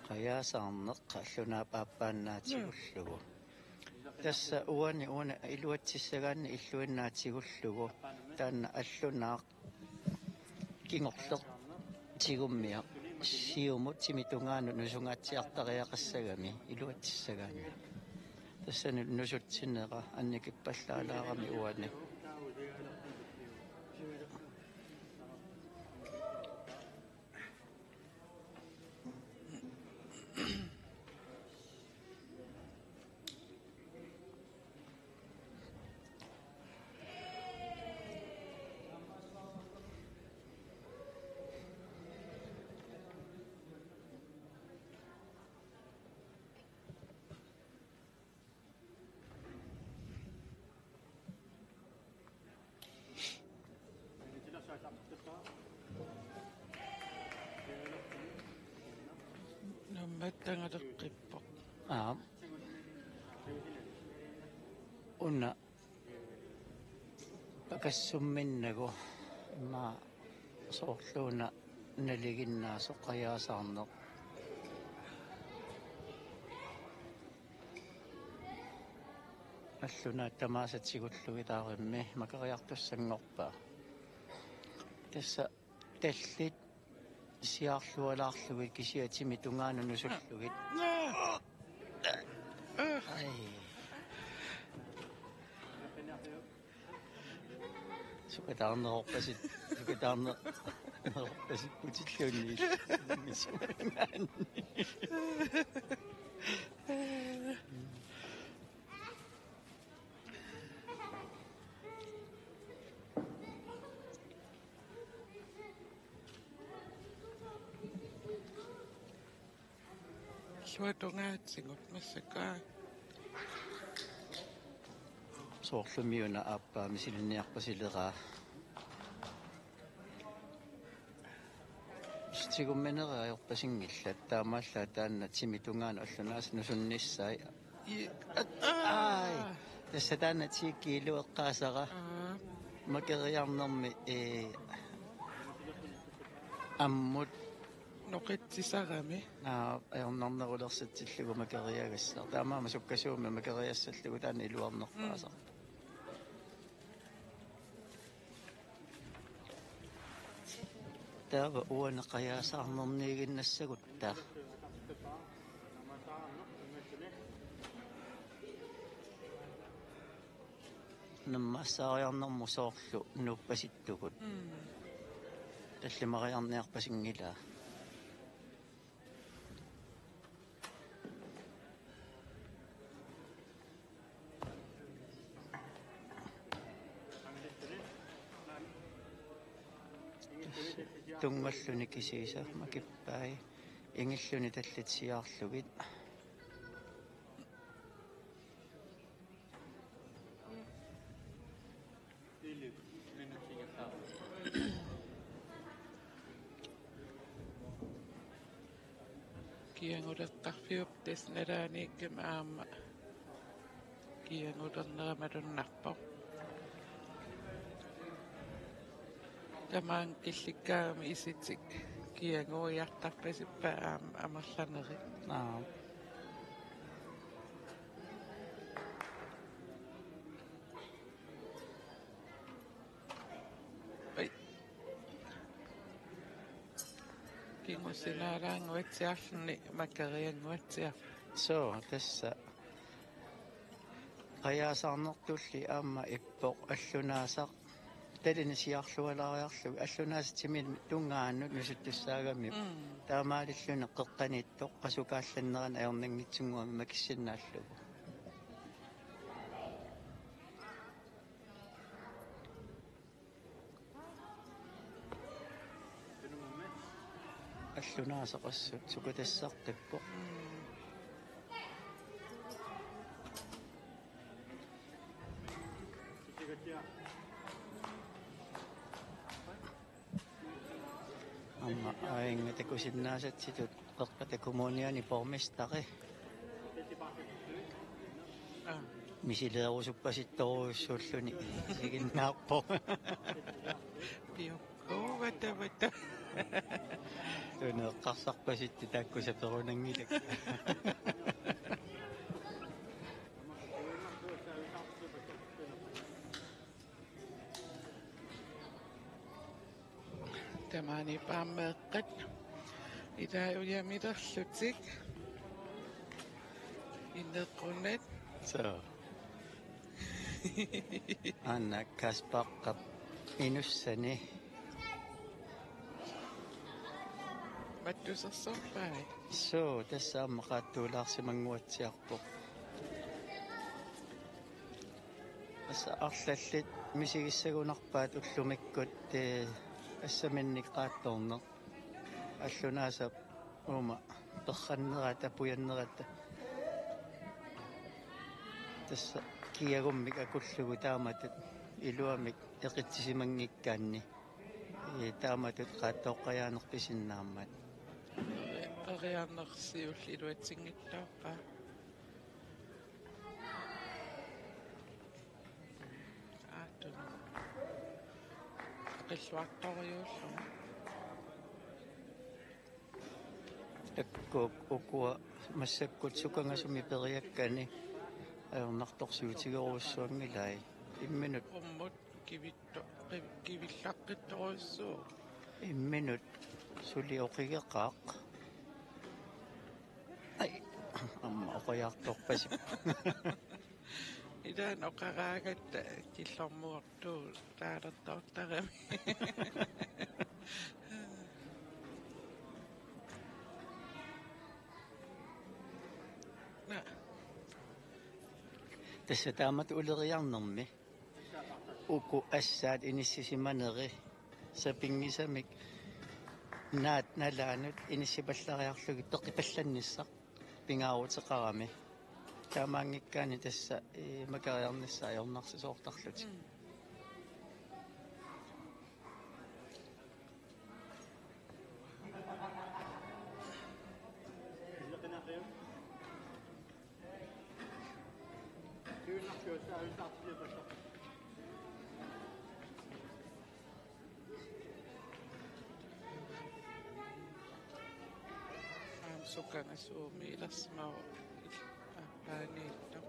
qayaasarneq allunaapaappaannaatигуллугу тасса уана илуатсиссагаанни иллуиннаатигуллугу таанна аллунаақ кингорлеқ тигуммиа сиумут тимитунгаану нусунгаатсиартариақассагами илуатсиссагаанни тассани нусутсинеqa анникиппаллаалаарами уани намматтангалеққиппо уна пакассумминнагу ма соорлуна налигиннаасо qayaasarneq аллуна тамаасатсигуллугитааримми макериартуссангорпаа тасса таллит сиарлуалаарлугит кисиатими тунгаана нусуллугит ай сукатаарнерорпасит путиллуунни мисунаанни суатунгаатсигут массакаа соорлумиуна ааппаа мисилинниарпасилераа стигумменераа аёрпасингиллат таамааллаа таанна тимитунгаана аллунаас нусунниссаи ай тасса таанна 10 кило эққаасара макериарнерми аммут ноқитсисарами аернарнерулерсатсиллугу макериагассаа таамаама суккасууми макериассаллугу таана илуарнерпаасаа таава уана qayaasarnerniiginnassaguttaa наммассаариарнэрму соорлу нуппаситтугут таллимариарниарпасингилаа tunngalluni kisiisa makippai ingilluni tallitsiarlugit Kiangudattarfiup tesnalaaniikkam aama kiangulerneramalunnarpoq tamaan killikkaami isitik kianguiartarpasippa aama amerlaneri ai kingusinalaanguatsiarluni makarianguatsiar so tassa qayaasarnertulli aama ippoq allunaasaq talinisiarlualariarlugu allunaasitimi tungaannut nusuttussaagami taamaalilluni qeqqaniittoq qasukaallanneran ajornanngitsunguami makissinaallugu аллунаасақассут сукутассартиппоқ amma aingatakusinnaasatitut qeqqatakumuniani pormestaqi misileerusuppasittoruussuulluni siginnaarpoq piukku vata tuneqqarsarpasitti taakkusaperunanngilak tamaani paammeeqqat itaayuyamilerlutik inneqqunat so anna kaspaqqat inussani mattusersorpai so tassaamma qaattuulaarsimanguatsiarpoq assa arlallit misigissagunarpaat ullumikkut assaminnik qaattorneq аллунаасап ума перраннерата пуяннерата тасса киагуммик акуллугу тааматут илуамик эқитсисимангиккаанни тааматут qaattoqqajaanерписиннааммат ариарнерсиуллилуатсингиттааққа аатун qilluartoriuullu аккук укуа массаккут сукангасуми периаккани аернарторсуутигеруссуангилай имминут уммут кивитто кивиллаққитторуссуу имминут сули оқигеқаақ ай амма оқаярторпасип идан оқараагатта киллормуортуу таалертаортарами тасса таамат улериарнерми уку ассаат иниссисиманери сапингисамик наат налаанут иниссипаллариарлуги тоқипалланниссақ пингаарутеқарами таамаангиккаани тасса макариарнisса аёрнарсисоортарлутик sukangasuumi ilasmau aaniitto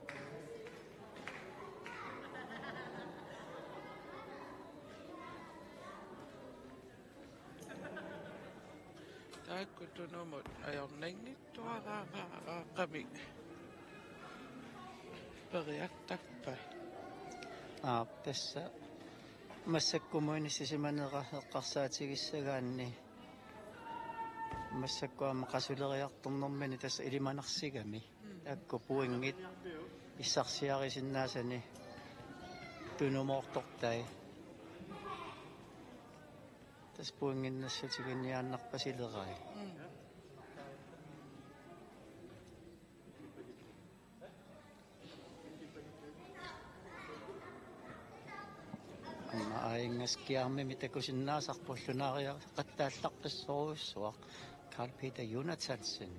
taakkutunumut ajornanngittuaraaqami periartarpai тасса массаккумуиниссисиманера эққарсаатигиссагаанни массаккуама қасулериарторнэрмани тасса илиманарсигами акку пуингит иссарсиарисиннаасани тунумоортортай tas puunginnassutigunniaannarpasilerai amma aingaskiarmimi takusinnaasarpullunaria qattaallaqpissoruussuaq Carl Peter Jonathansen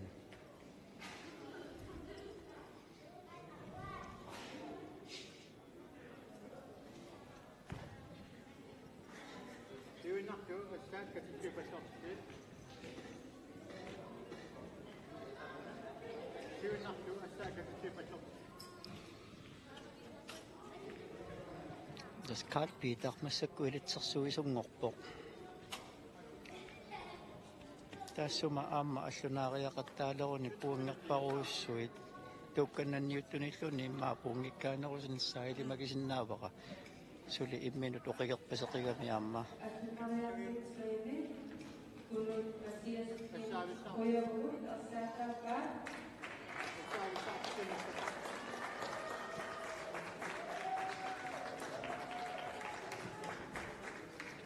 tas Carl Peter massakkuilitsersuisungorpoq taassuma aamma allunariaqattaaleruni puungerparuussuit tuukkannanniuttunilluni maapuungikkaanерусинссаилимакисиннааваqa suli imminut uqigerpaseqigami aamma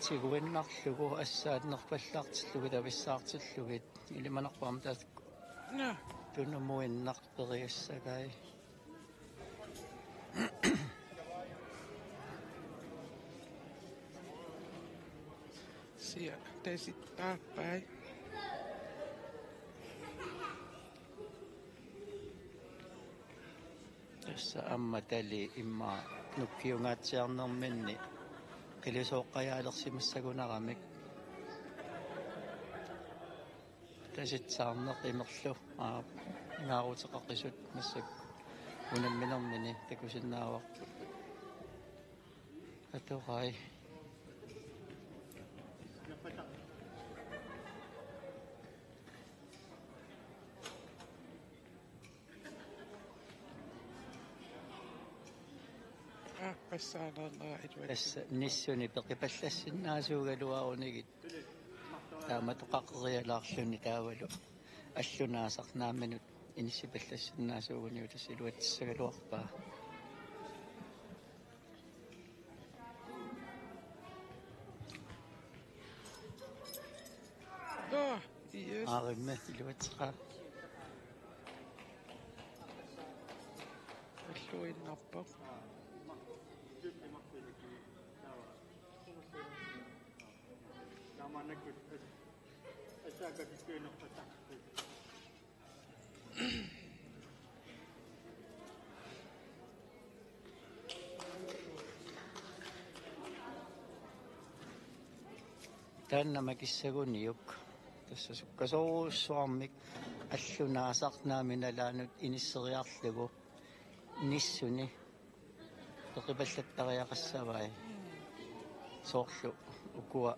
siguinnarlugu assaatnerpallaartillugit avissaaartillugit ilimanarpaam taas Ja. tunumuinnarperiassagai Siellä tesitaapäin. tässä ammatali imma nukkiungaatsiarnerminni qilisooqqajaalersimassagunaramik tasitsaarneq imerlu ngaaruteqaqisut massak unamminermini takusinnaavaqtu atoqai tässä nissuni peqipallassinnaasuugaluarunigit taamatoqaqqerialaarluni taavalu аллунаасарнааманут иниссипаллассиннаасуугуниу тассилуатсагалуарпаа Yes. ааримма илуатсеқаа Аллуиннарпа. тааннамакиссагуниук тасса суккасоруусsuarmik аллунаасарнааминалаанут иниссериарлугу ниссуни пеқипаллаттариақассавай соорлу укуа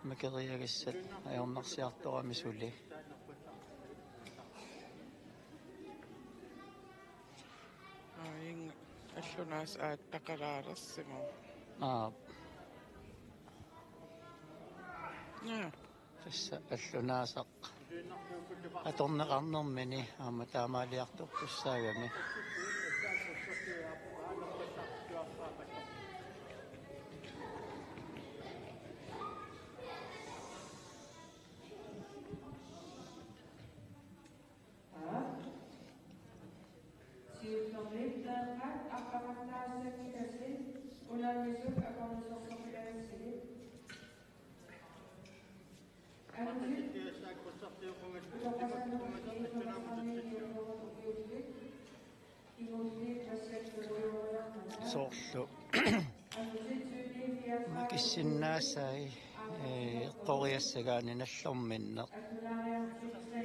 макериагассат аёрнарсиарторами сули Ин аллунаас ааттақалаалерсимо. Ja. Tässä allunaasaq atorneqarnermini aama taamaaliartorpussaagami soorlu makissinnaasai qoriassagaani nallorminneq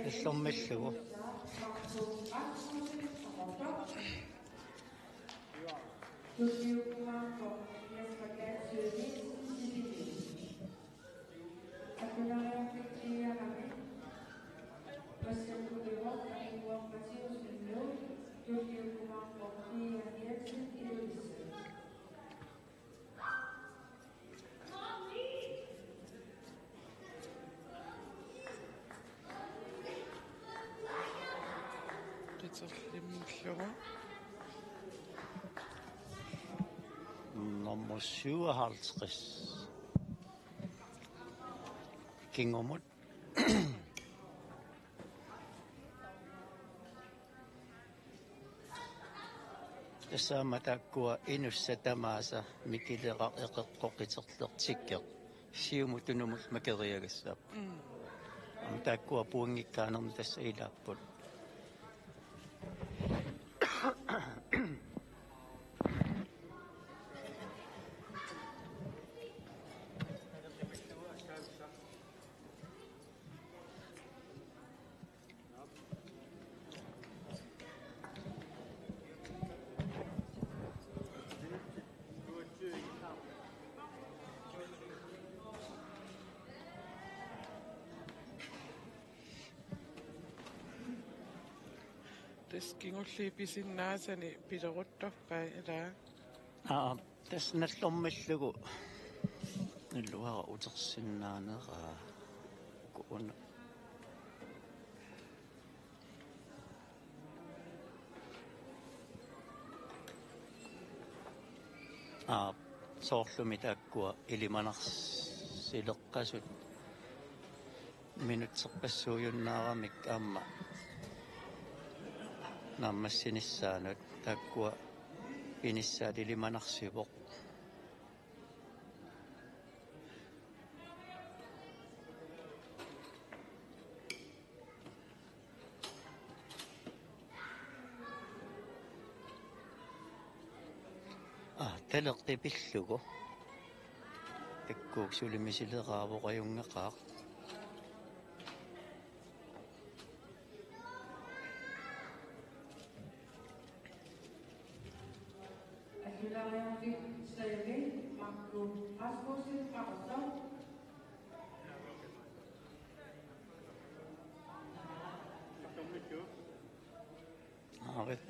allormallugu nummer 57 kingomut. Tassama taakkua inussa tamaasa mikileqa eqeqqoqiterlertikkeq siumu tunumut makeriagassaap taakkua puungikkaanermi tassa ilaapput Taskingulli pisinnaasani pileruttarpai tass nallormallugu nalluara utersinnaaneraa kuuna soorlumi taakkua ilimanarsileqqasut minutserpassuuyunnaaramik aamma naammassinissaanuut taakkua pinissaat ilimanarsivoq talerqipillugu takkuuk sulimisileqaavoqajungeqaaq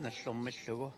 nallormallugu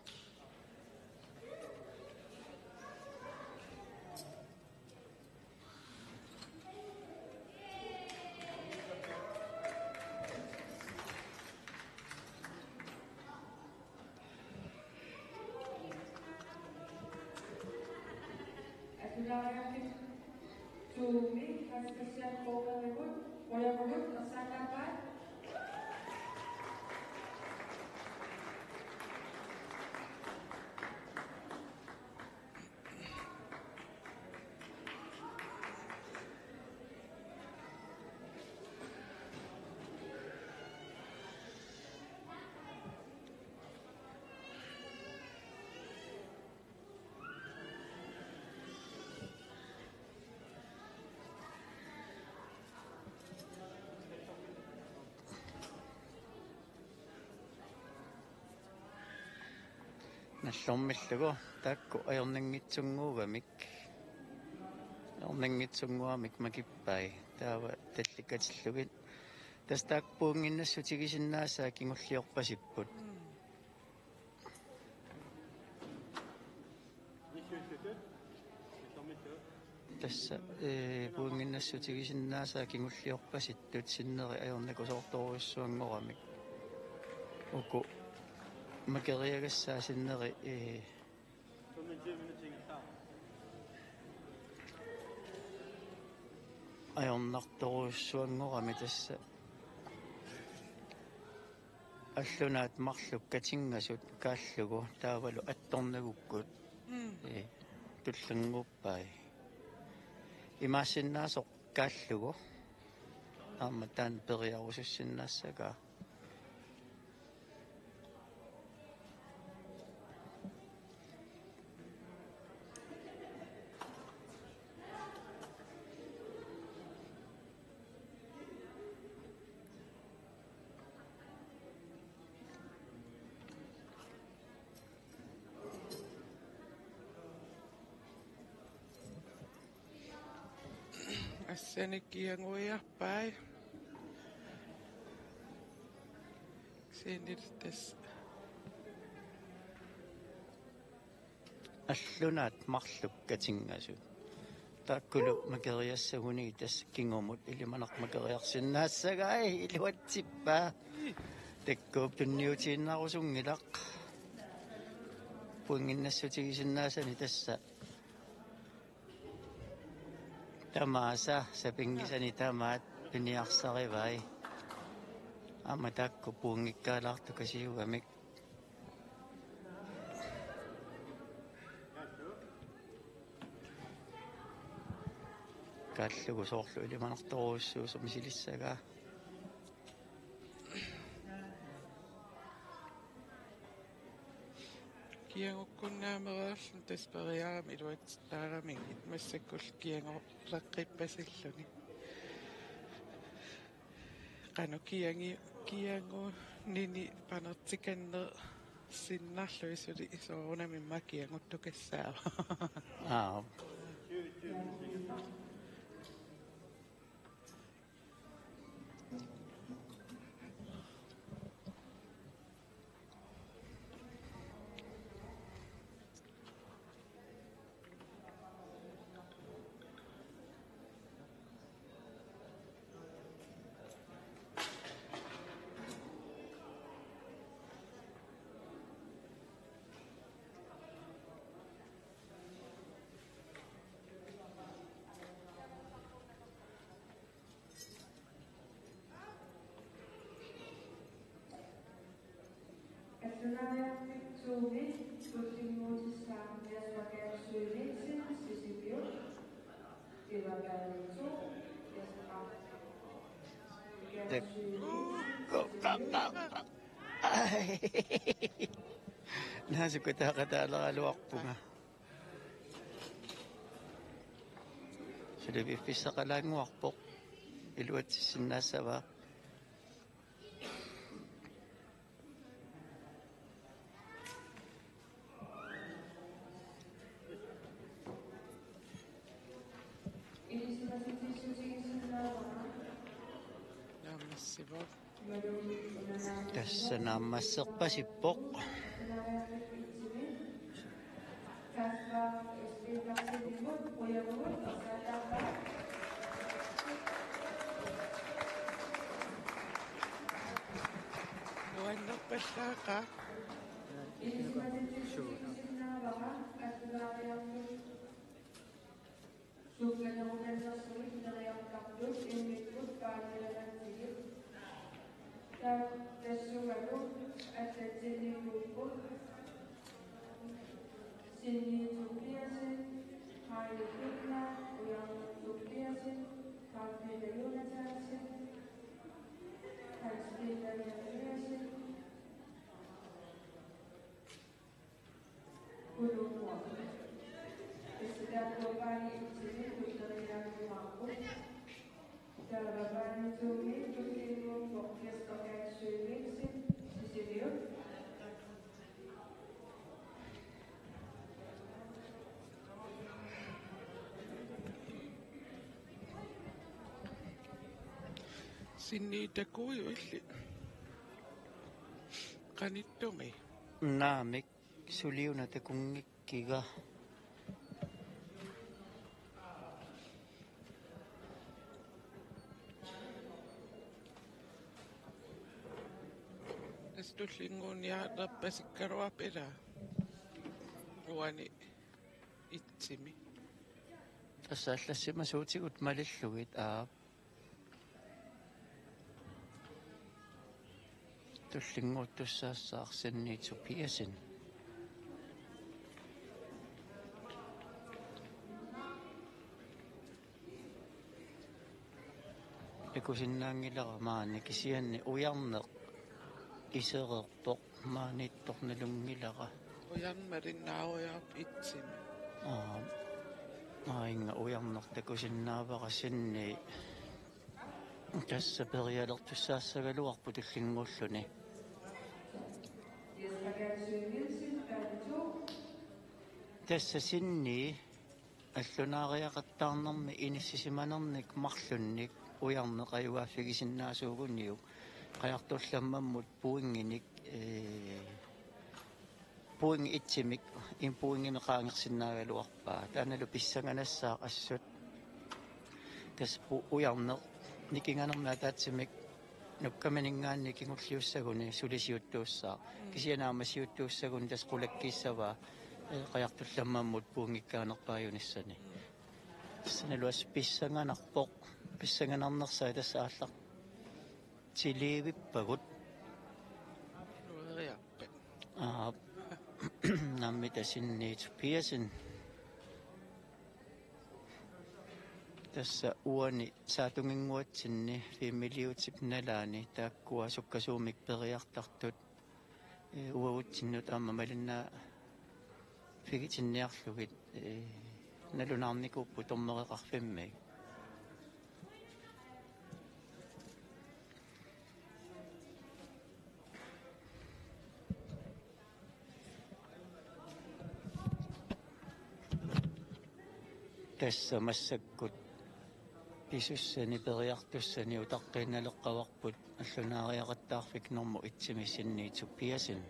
nallormallugu taakku ajornangitsunguamik makippai taava tallikatillugit tas taakpuunginnassutigisinnaassaa kingulliorpasipput tassa puunginnassutigisinnaassaa kingulliorpasittut sinneri ajornakusoortoruissuangoramik uku makeriagassaa sinneri ajornartoruissuangorami tassa аллунаат марлук катингасут кааллугу таавалу атторнагуккут туллангуппай имаасиннаасоқ кааллугу аама таан периарусуссиннаассагаа Assani kianguiarpai siniltas аллунаат марлук катиннgasut тааккулу макериассагуни тас кингормут илиманақ макериарсиннаассагаи илуатсиппаа таккууп тунниутииннарусунгилақ пунгиннассутигисиннаасани тасса тамааса сапингисани тамаат piniarsarivai amatakku puungikkaalaartu kasiugamik kaallugu soorlu ilimanartoruussuusum silissagaa Kiangukkunnaameriarlun tasperiarami iluatittaaramiit massakkul kiangoraqqippassilluni qanu kiangu nini panertikanner sinnarlu isuli soorunamimma kianguttukassaava naasukutaaqataaleraluarpunga sulaviffissaqalaanguarpoq iluatissinaassava naamassivor tässä naammasserpasippoq nuannerpallaaqa sinniitakuuyu illi qanittungi naamik suliuna takungikkiga astullinguuniaarnerpasikkaruapira uani itsimi тассааллассима суутигут малиллугит туллингууттуссаассаарсинниитсу пиасин экусиннаангилера маани кисианни уярнеq исереерпоq маанитторналунгилера ujarnmarinnaaujaap itsimi маинга уярнертакусиннаавара синни тасса периалертуссаассагалуарпу туллингууллуни тасса синни аллунаариақаттаарнэрми иниссисиманерник марлунник уярнеқаюааффигисиннаасуугуниу qajartullammammut puinginik puing itsimik in puingimeqaangersinnaagaluarpaa taanalu pissanganassaa assut tas ujarne nikinganerna taatsimik nukkamaningaanni kingulliussaguni sulisiuttuussaa kisianaamasiuttuussagun tas qulakkissavaa qajartullammammut puingikkaanerpaajunissani sanaluas pissanganarpoq писсаганарнерсаа тассааллақ тилиивиппагут Nueriarpat. намми тасинниит пиасин тасса уани саатунгингуатсинни фимилиутип налаани тааккуа суккасуумик периартартут уагутсиннут аама малиннаа фигитинниарлугит налунаарникууппу тормереқарфиммик тасса массаккут писуссани периартуссани утаққинналеққаварпут аллунаариақаттаарфик норму итсимиссинниитсу пиасин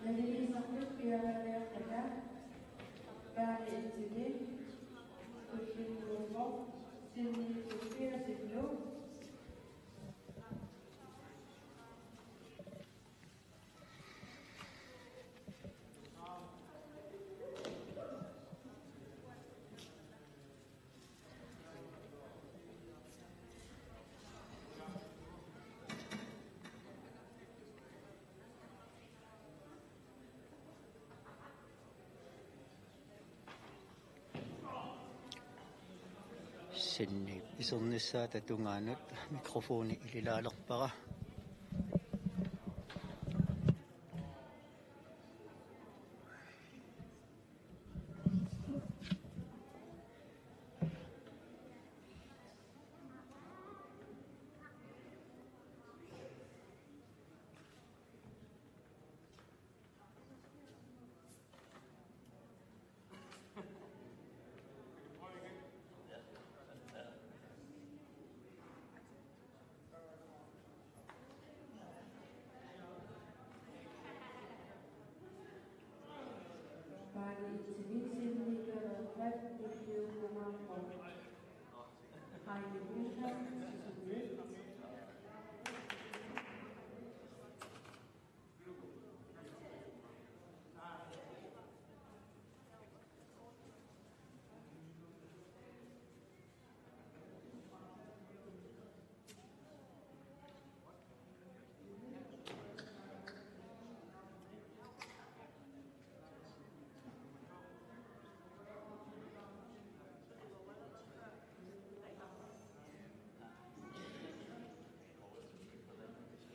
Ladies and gentlemen, we are there for that. Bad incident. Pushing to a box. Sydney to fear signal. sinni isernissaata tungaanut mikrofoni ililaalerpara Bad incident. Sydney to a flat video command box. High division.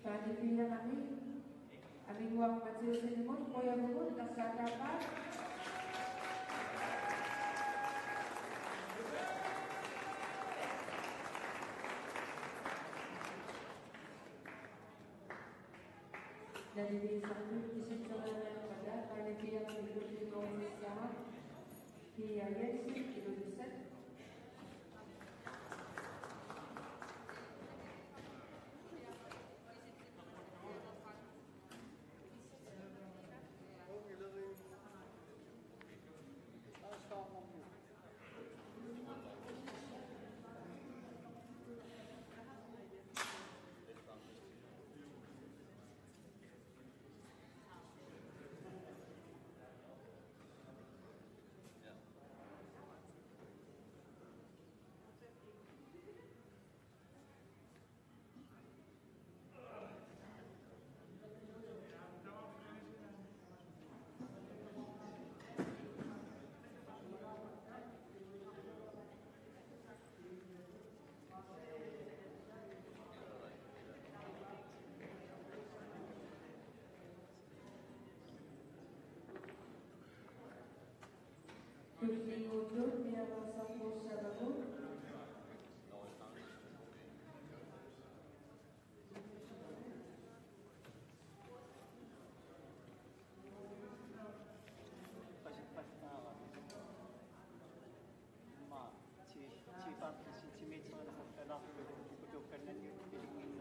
Pagpipila kami, aming huwag matsiusin mo, kuya mo, nasadapat. Dari satu kisah cerita pada panitia mengikuti Indonesia, Pia Yesus Indonesia. Kursi wujud dia masa musa baru. Cipap centimeter lah, butuhkan dan pilih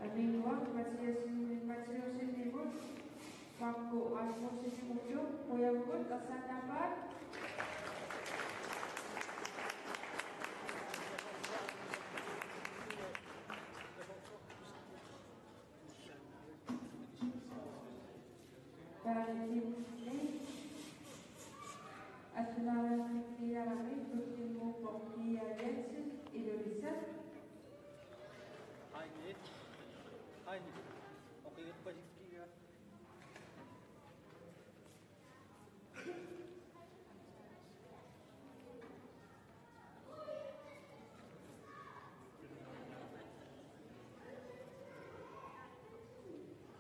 Amingwa, Matias Sinimut, Paku Asmus Sinimujuk, Koyabut, Kasan dapat. Dan tim ini Asnalan Tiarami, Tusimu Pokia Jensen, Indonesia. Okay, ito pa siya.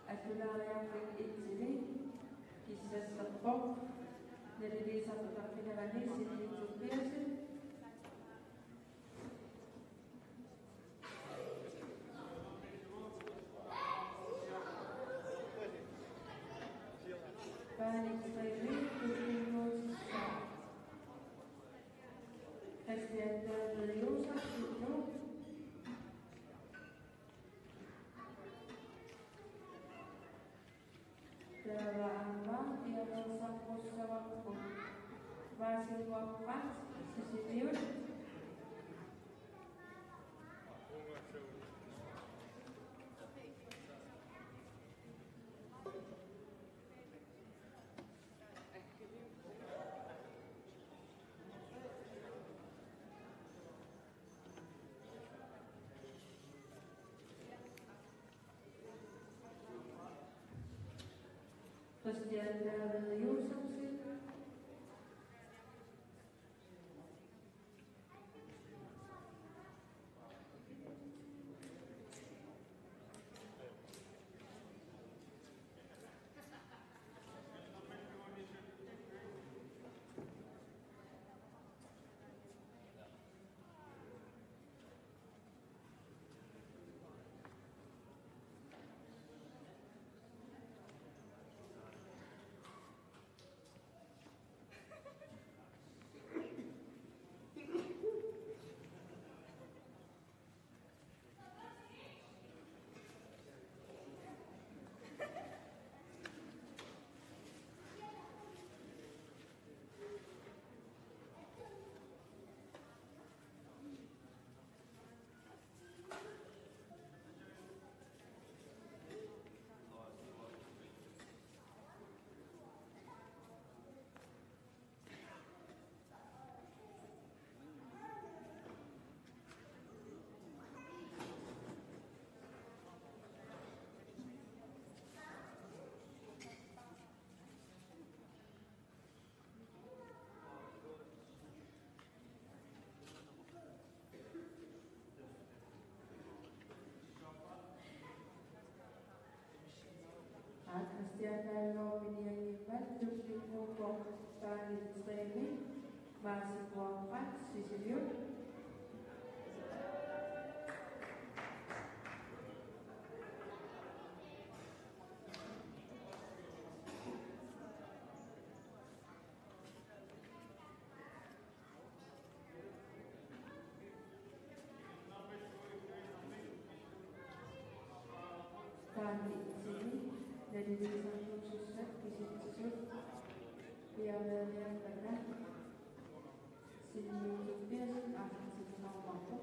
Adalah yang ini kisah sepok dari desa Petak Pinarani sini Jogja Felix Bailey, Kutino Sisa. Christian Berliosa, Kutino. Dara Amba, Tiara Sampos Sawakku. Masih Wapat, Sisiliun. Christian Berliosa, Christian Nominian Kutino Felix Bailey, Masih Wapat, Sisiliun. Kali ini dari satu susah di situ yang pernah sini biasa akan sini mampu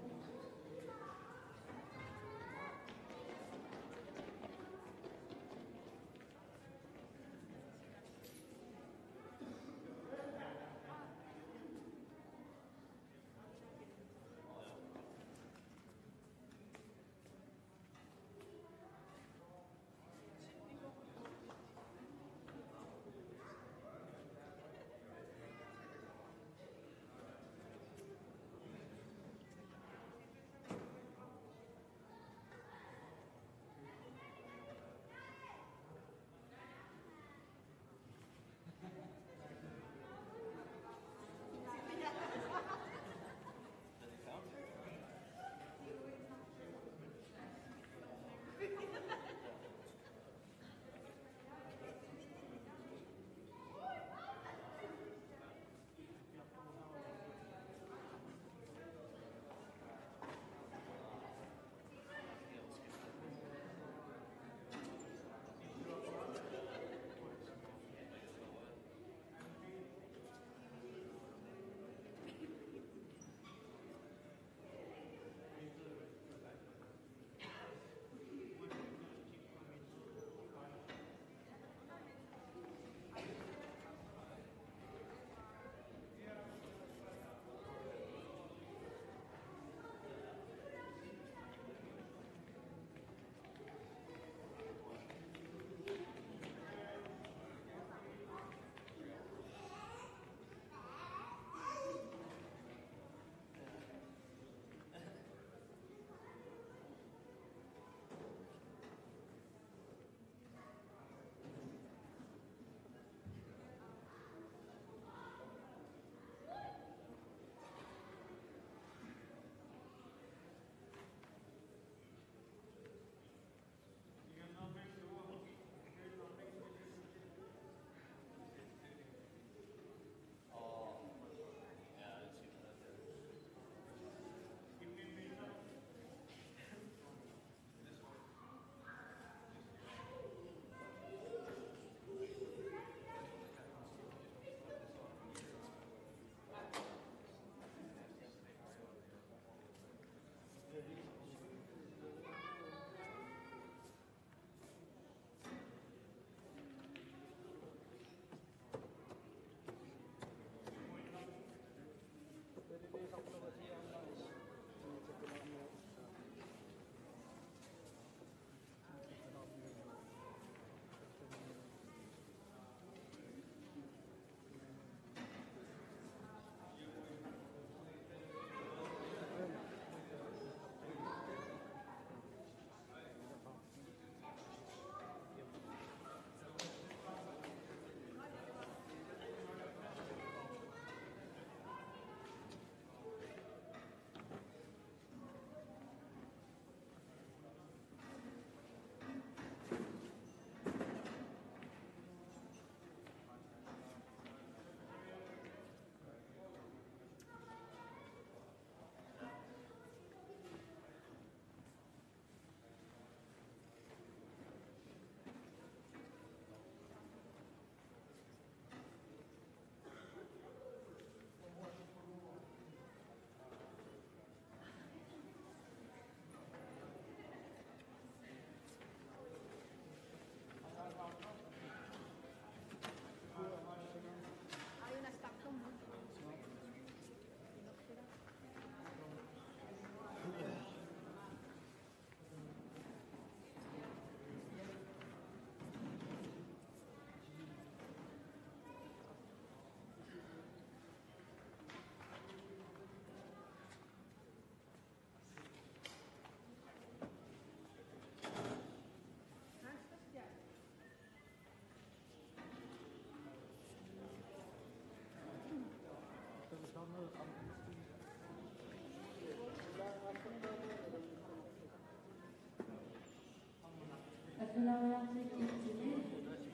Attunariartik itsimi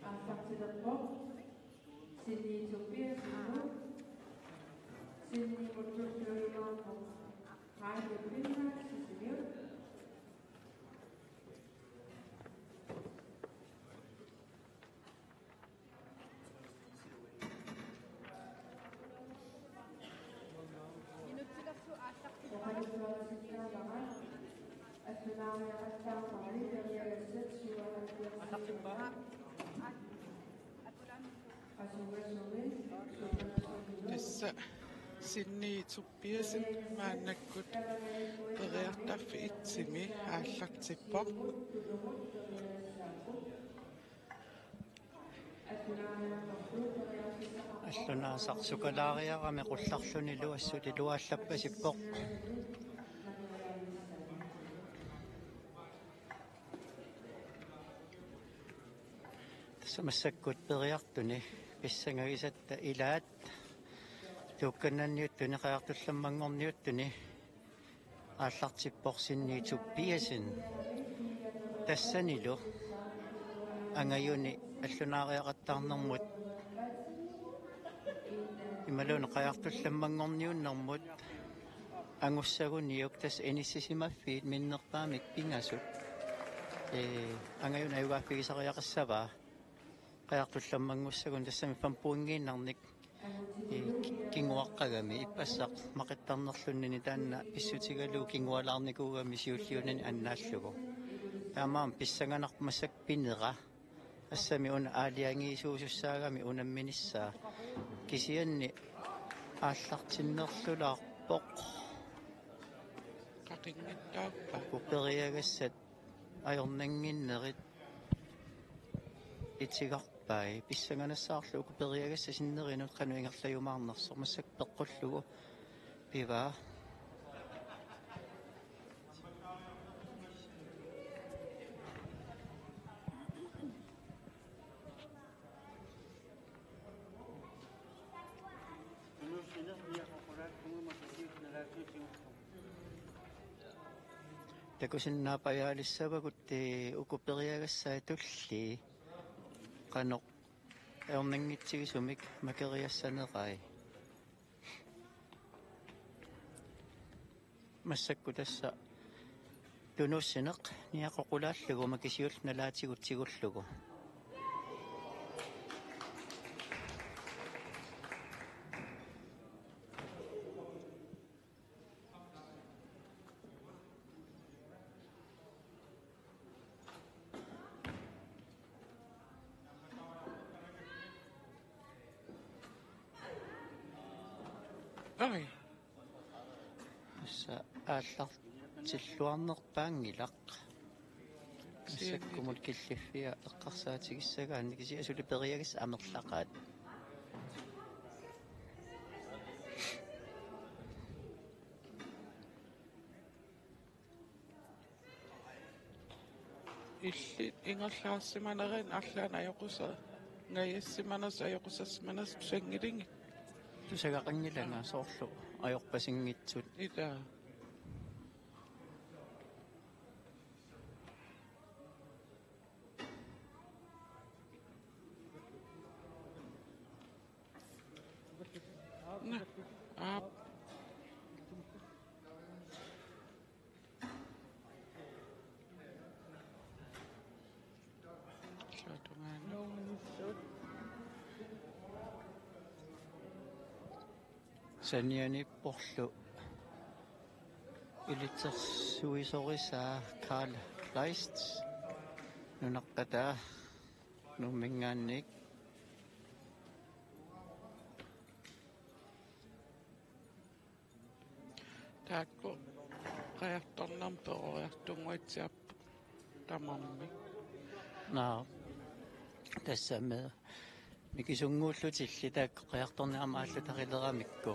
aallartilerpo sinniitupia sinnu sinni muttuulimaarpo qaayuppinna sisimiu Tässä sinniituppiasin maannakkut periartaffi itsimi aallartippo аллунаасарсукалаариарами qullarluni luassuli luaallapпасиппоq тассамассаккут периартуни писсангаgisatta илаат туукканнанниуттуни qaartullammanngorniuttuni ааллартиппорсинниитуппиасин тассанилу ангаюни аллунаариақаттаарнэрмут ималуна qaartullammanngorniunnermut анgussагуниук тас эниссисимаффиит миннерпаамик пингасут ангаюна аюгааффигисариақассаваа qaartullammangussагун тассами пампуингииннарник кингуаққагами иппассақ мақиттарнерлуннини таанна писсутигалуу кингуалаарникуугами сиуллиунани аннааллугу таамаам писсанганарпмассак пинера ассами уна аалиангиисуусуссаагами унамминиссаа кисианни ааллартиннерлулаарпоқ qaqinngittaappa купериагассат ajornanginnerit итсигарпай писсанганассаарлу купериагасса синнеринут кануингерлаюмаарнерсо массак пеққуллугу пива такусиннаапаяалиссавагут укупериагассаа тулли qanoq aornanngitsиgisumik makeriassanerai массакку тасса тунуссинеq ниақоқулааллугу макисиул налаатигутсигуллугу ai assa ааллартиллуарнерпаангилақ массаккумут киллиффиа эққарсаатигиссагаанни киси асули периагис амерлақаат illi ingerlaarsimanerin arlaana ajoqusa ngayassimanas ajoqusassimanas sangilingi тусагақангиланга соорлу ajorpasiнгитсут ila aap санианиппорлу илитсерсуисориsaa Karl Kleist нунаққатаа нуммингаанник taakku qajartornarperoриartunguitsiarpu tamarmi наа тассаме микисунгууллутилли таакко қиарторниарма ааллутарилерамикку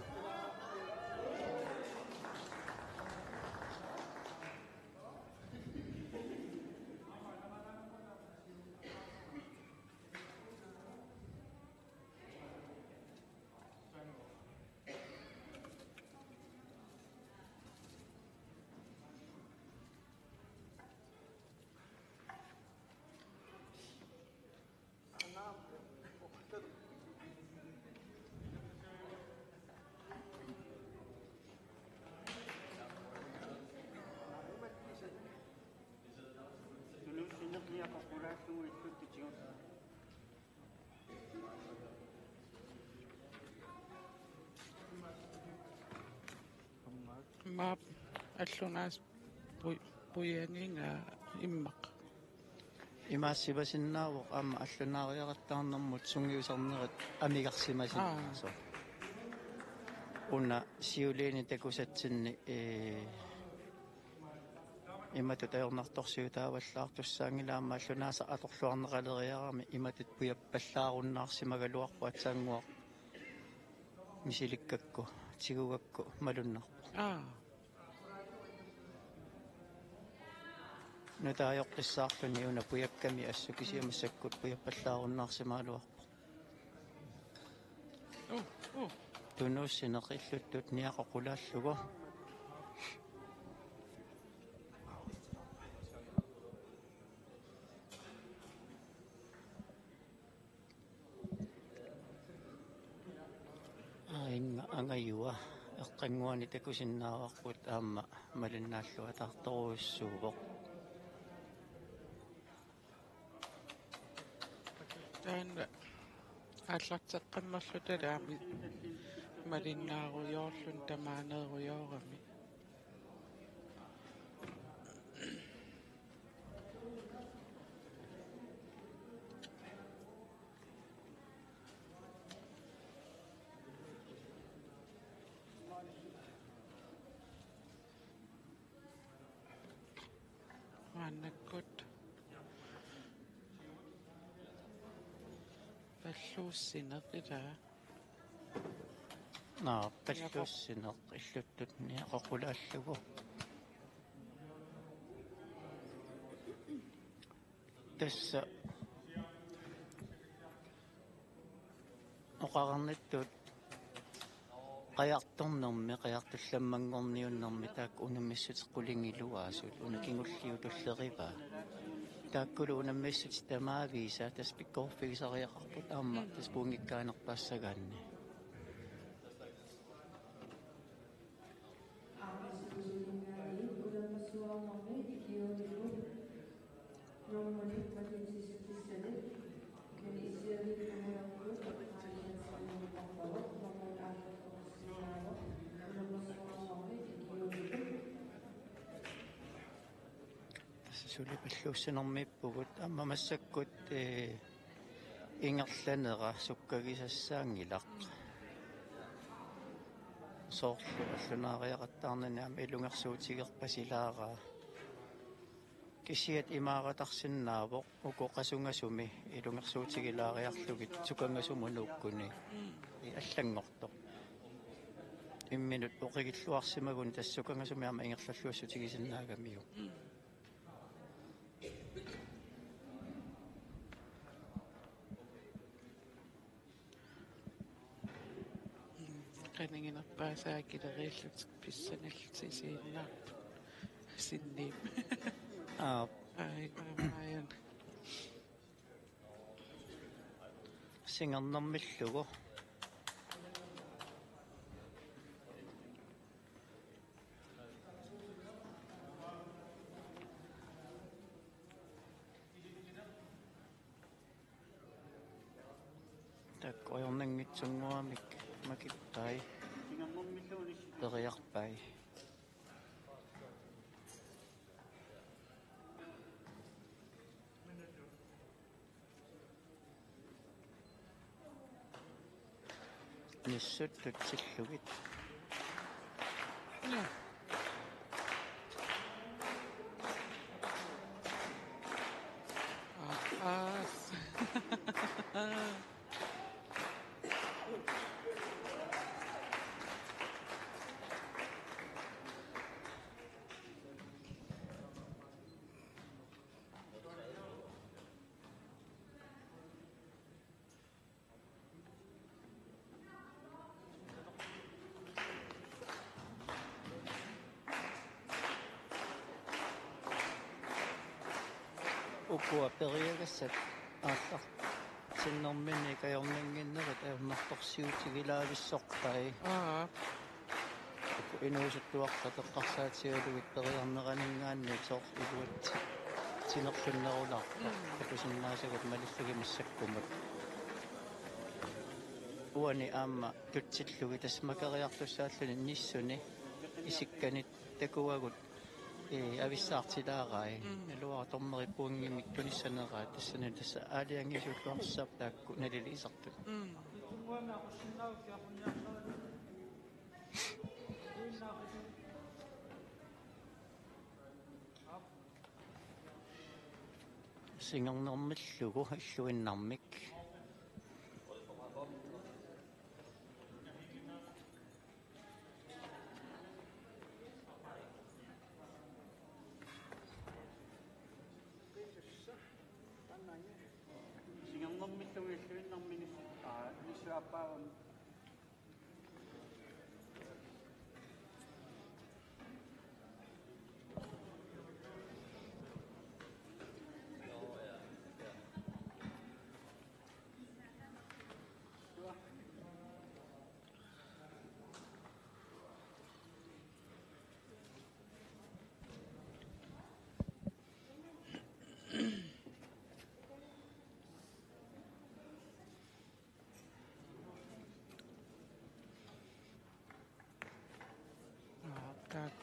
Maap аллунаас пуянгинга иммақ. Имаассивасиннаавоқ аама аллунаариақаттаарнэрмут сунгиусарнерат амигарсимасиннаасо. Уна сиулини такусатсинни иматут аернарторсиутааваллаартуссаангилаама аллунааса аторлуарнеқалериарами иматут пуяппаллааруннаарсимагалуарпу атсаангуақ мисиликкакку тигугакку малуннарпу. Нутаajorqissaarluni una puyakkami assukisiamassakкут puyappallаарunnaarsimaaluarpu. Tunuussineqilluttut niaqoqulaалlugu. Inga angayua eqqanguani takusinnaavaqput aamma malinnaallua tartoruussuuvoq. Taanna аллартеққаммерлу талаами малиннааруйоорлун тамаанеруйоорами аннаккут паллууссинеқилаа паллууссинеқ иллуттут ниақоқулааллугу тасса оқарнаттут qajartornermi qajartullammanngorniunnermi taak unamissutiqqulingilluaasut unakingulliutulleripaa taakkulu unammissuti tamaaviisa tas pikkorfigisariaqarput aamma tas puungikkaanerpaassagaanni сулипаллуссинэрмиппугут аммамассаккут ингерланера суккагисассаангилақ соорлу аллунаариақаттаарнанаама илунгерсуутигерпасилаараа кисиат имааратарсиннаавоқ укоқасунгасуми илунгерсуутигилаариарлугит сукангасумунуккуни аллангорто имминут оқигиллуарсимагун тассукангасуми аама ингерллуассутигисиннаагамиу qaninginappaasaakileriilluk pissanallisiinnaarpu sinniim ayan singernermillugu takkoyornangitsunguamik makippai teriarpai nissuttutillugit ukua periagassat ааллар синнэрмини каёрнангиннерит аернарторсиутигилаависсорпай инуусуттуарта теққарсаатигалугит периарнеранингаанни соор илуат qissinerlunnerulаарpa takusinnaasakut malillugimissakkumut uani aamma tutsillуги tasmakeriartussaalluni nissuni isikkanit takuagut avissаарtilaarai naluaratormeri puunngimik tunissaneraa tassani tassa aaliangisuulluarssaap taakku naliliisartut singernermillugu alluinnarmik taak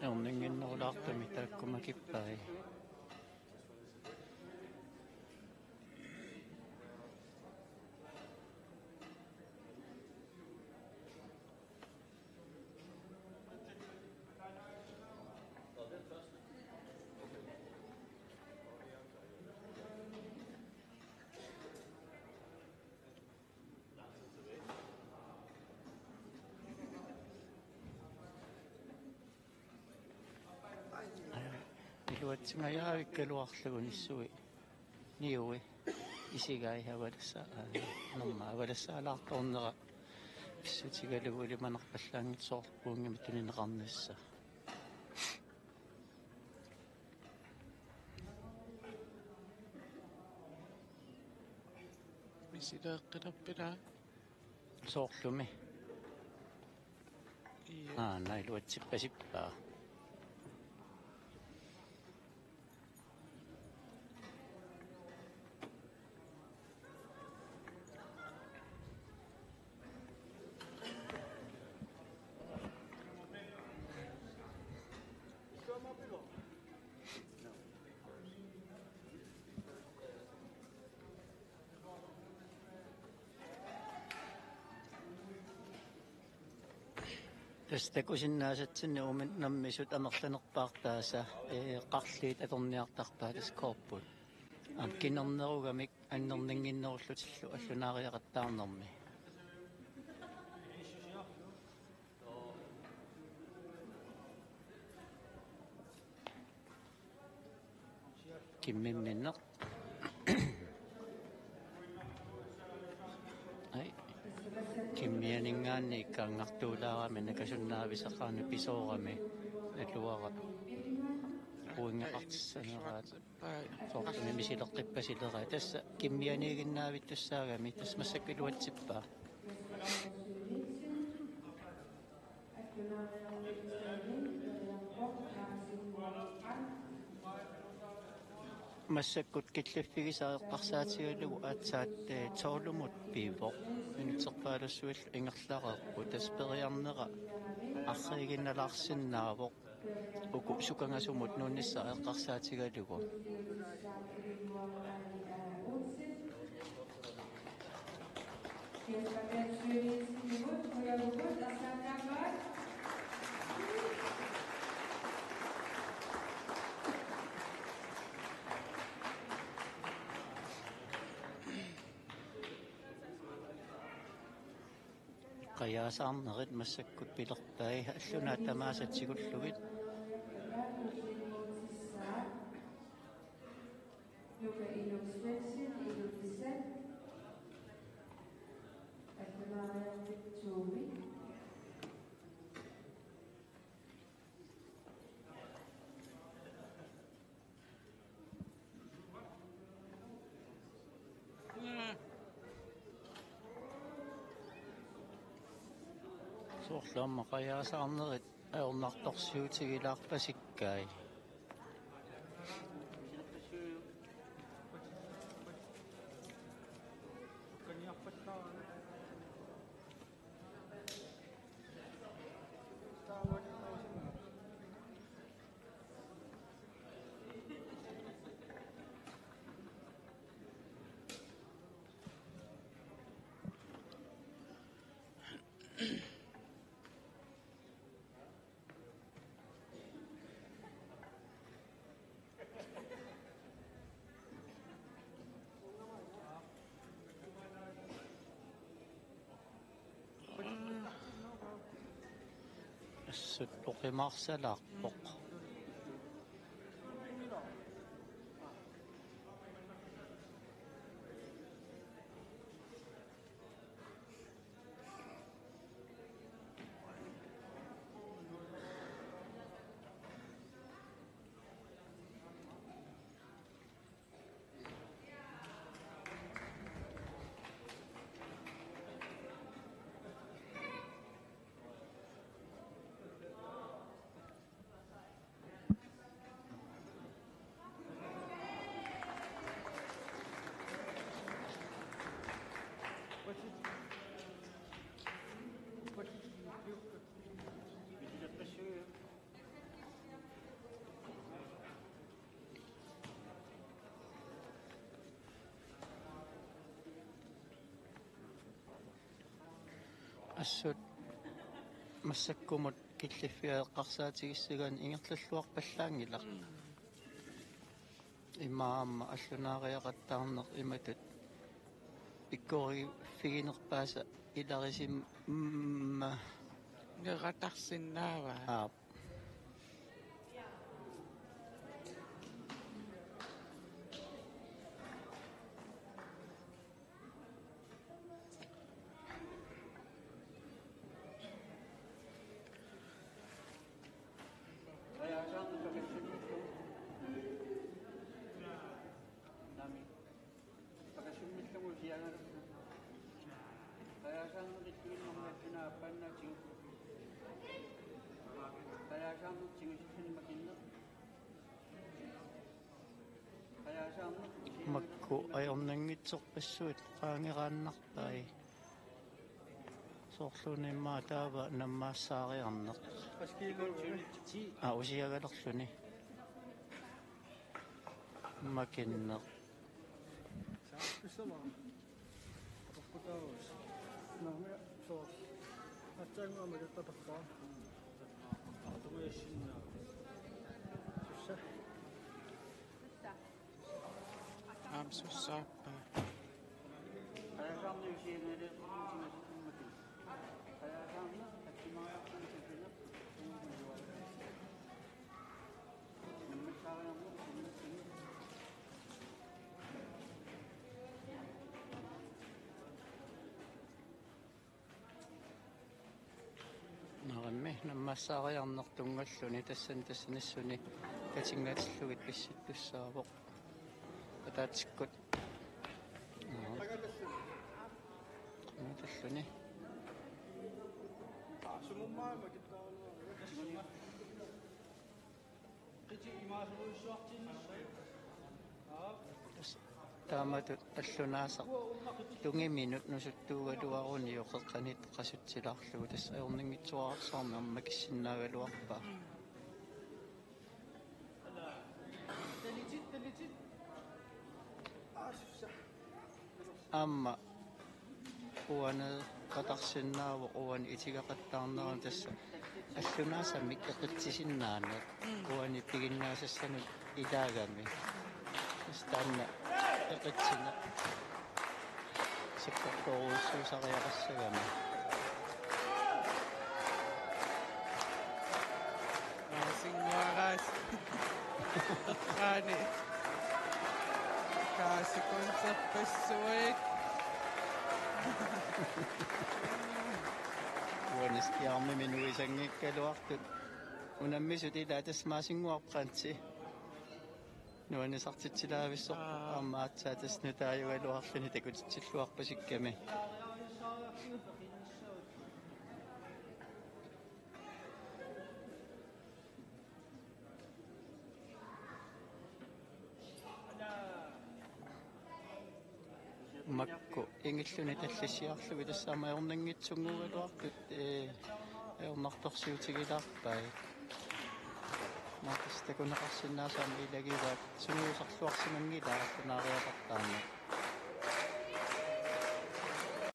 erninginnerulaartami taakkumakippai iluatsingajaavиккалуарлугунissui niui isigai havalassa norma avalassaalaartornera pissutigalugu ilumanerpallaangitsoorpuungimi tunineqarnissa misileeqqinappiraa soorlumi iya nailuatsippasippaa tastakusinnaasatsinni umin nammisut amerlanerpaartaasa qarliit atorniartarpaa taskorput kinernerugamik annerninginnerullutillu allunaariaqattaarnermi kimmimminneq ai kimmianingaanni ikkaangartuulaarami nakasunnaavисақарни писоорами аллуарат puingaqartissaneraat soortumi misileqqippasilera tassa kimmianiiginnaavittussaagami tasmassakkiluatsippaa массаккут киллаффигисаеққарсаатигалугу аатсаат тоолумут пииво инитсерпаалассуил ингерлареерпу таспериарнера арригинналаарсиннаавоқ уку сукангасумут нууннисса эққарсаатигалугу qayaasаарnerit massakkut pilerpai allunaa tamaasatsigulluгит soorlaamma qayaasаарnerit aornartorsiutigilaarpasikkai Assuttuqi maarsalaqpoq. Assut массаккумут киллиффиаэққарсаатигиссаган ингерллуарпаллаангилақ имаама аллунаариақаттаарнеқ иматут пиккори фигинерпааса иларисим нератарсиннаава макку аёрнангитсорпассуит qaangeraannarpai соорлуниммаа таава наммаассаариарнеқ усиагалерлүни макиннеқ амсуссааппа нарамми наммаассаариарнертунгаллуни тассаниссуни катингатиллугит писситтуссаавоқ атаатиккут таллуни тааматут аллунаасақ тунгиминут нусуттуугалуаруни йоқеққанит қасутсилаарлугу тасса аёрнингитсуарсаарми амма киссиннаагалуарпаа амма уана қатарсиннаава уани итигақаттаарнеран тасса аллунаасаммик эқитсисиннаанеқ уани пигиннаасассанут илаагами стаанна эқитсина сиккорпоруссуусариақассагами сингуарас қани каасиконсерпассуик уанистиарми минуисангиккалуартут унаммисут илаа тасмаасингуарпаанти нуанисартитсилаависсор аамаатсаа таснутааюгалуарлуни такутитсиллуарпасикками макку ингиллуни таллиссиарлуги тассаама ернангитсунгуугалуартут ернарторсиутигилаарпай маатас такунеқарсинаасаами илагиваат сунгуусарлуарсимангилаа наариақартаама